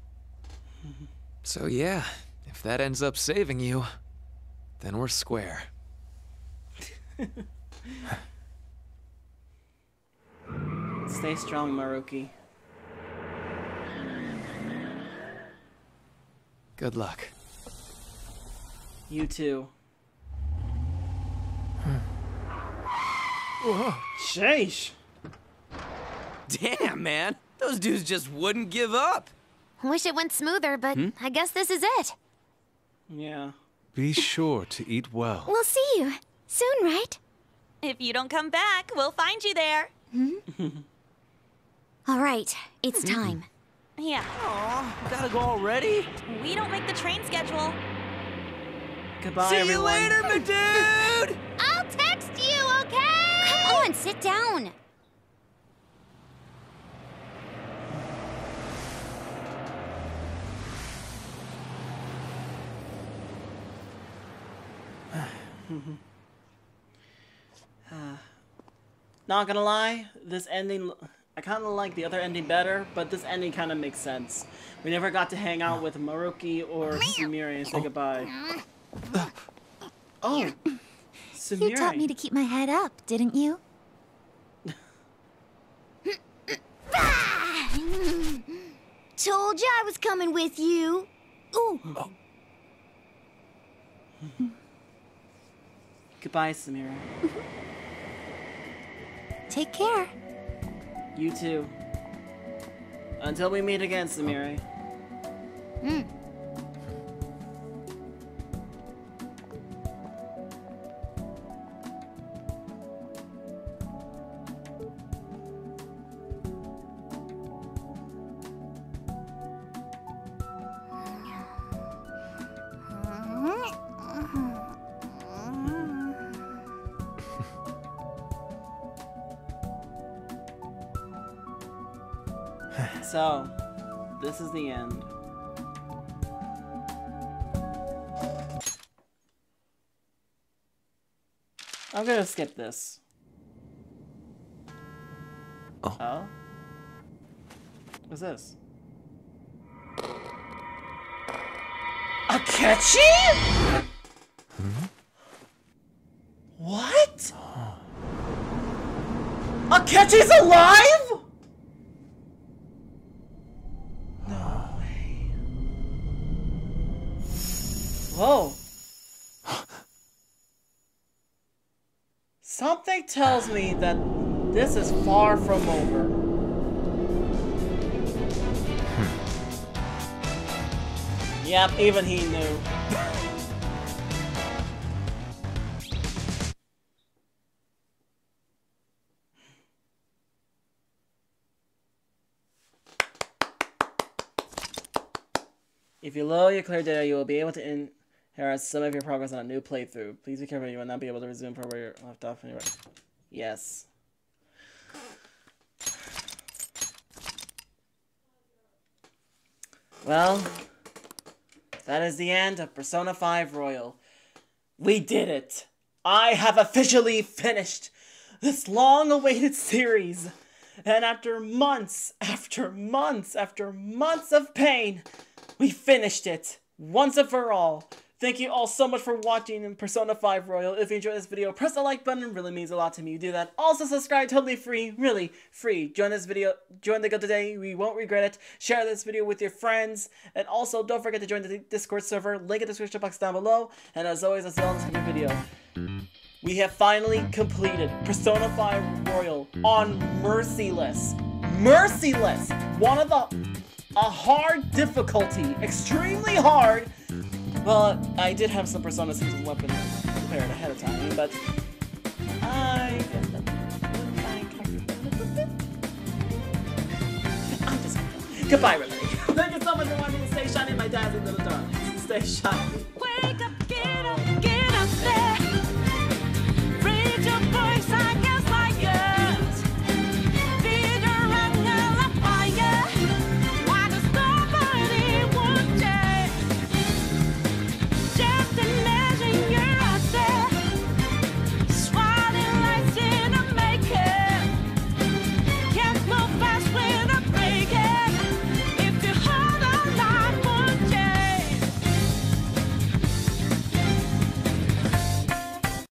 Speaker 10: So yeah, if that ends up saving you, then we're square.
Speaker 1: Stay strong, Maruki.
Speaker 10: Good luck.
Speaker 1: You too.
Speaker 2: Whoa.
Speaker 1: Sheesh.
Speaker 2: Damn, man. Those dudes just wouldn't give up.
Speaker 21: Wish it went smoother, but I guess this is it.
Speaker 1: Yeah.
Speaker 4: Be sure to eat well.
Speaker 21: We'll see you soon, right?
Speaker 9: If you don't come back, we'll find you there.
Speaker 3: All right, it's time.
Speaker 9: Yeah.
Speaker 2: Aw, gotta go already?
Speaker 9: We don't make the train schedule.
Speaker 1: Goodbye,
Speaker 2: See
Speaker 1: everyone.
Speaker 2: you later, my dude!
Speaker 21: I'll text you, okay?
Speaker 3: Come on, sit down.
Speaker 1: Not gonna lie, this ending, I kind of like the other ending better, but this ending kind of makes sense. We never got to hang out with Maruki or Sumire and say goodbye. Oh, Sumire.
Speaker 7: You taught me to keep my head up, didn't you?
Speaker 14: Told you I was coming with you. Ooh.
Speaker 1: Goodbye, Sumire.
Speaker 7: Take care.
Speaker 1: You too. Until we meet again, Sumire. So, this is the end. I'm gonna skip this. Oh? What's this? Akechi? What? Akechi's alive? No way. Whoa. Something tells me that this is far from over. Yep, even he knew. If you lower your clear data, you will be able to inherit some of your progress on a new playthrough. Please be careful, you will not be able to resume from where you left off anywhere. Yes. Well, that is the end of Persona 5 Royal. We did it! I have officially finished this long-awaited series! And after months, after months, after months of pain, we finished it, once and for all. Thank you all so much for watching in Persona 5 Royal. If you enjoyed this video, press the like button, it really means a lot to me. You do that. Also subscribe, totally free, really free. Join this video, join the guild today, we won't regret it. Share this video with your friends. And also, don't forget to join the Discord server, link in the description box down below. And as always, I'll see you all in this video. We have finally completed Persona 5 Royal on Merciless. Merciless! One of a hard difficulty, extremely hard. Well, I did have some Persona 6 weapons prepared ahead of time, but I'm just kidding. Goodbye, everybody. Thank you so much for watching. Stay shiny, my dazzling little darlings. Stay shiny.
Speaker 9: Wake up, get up, get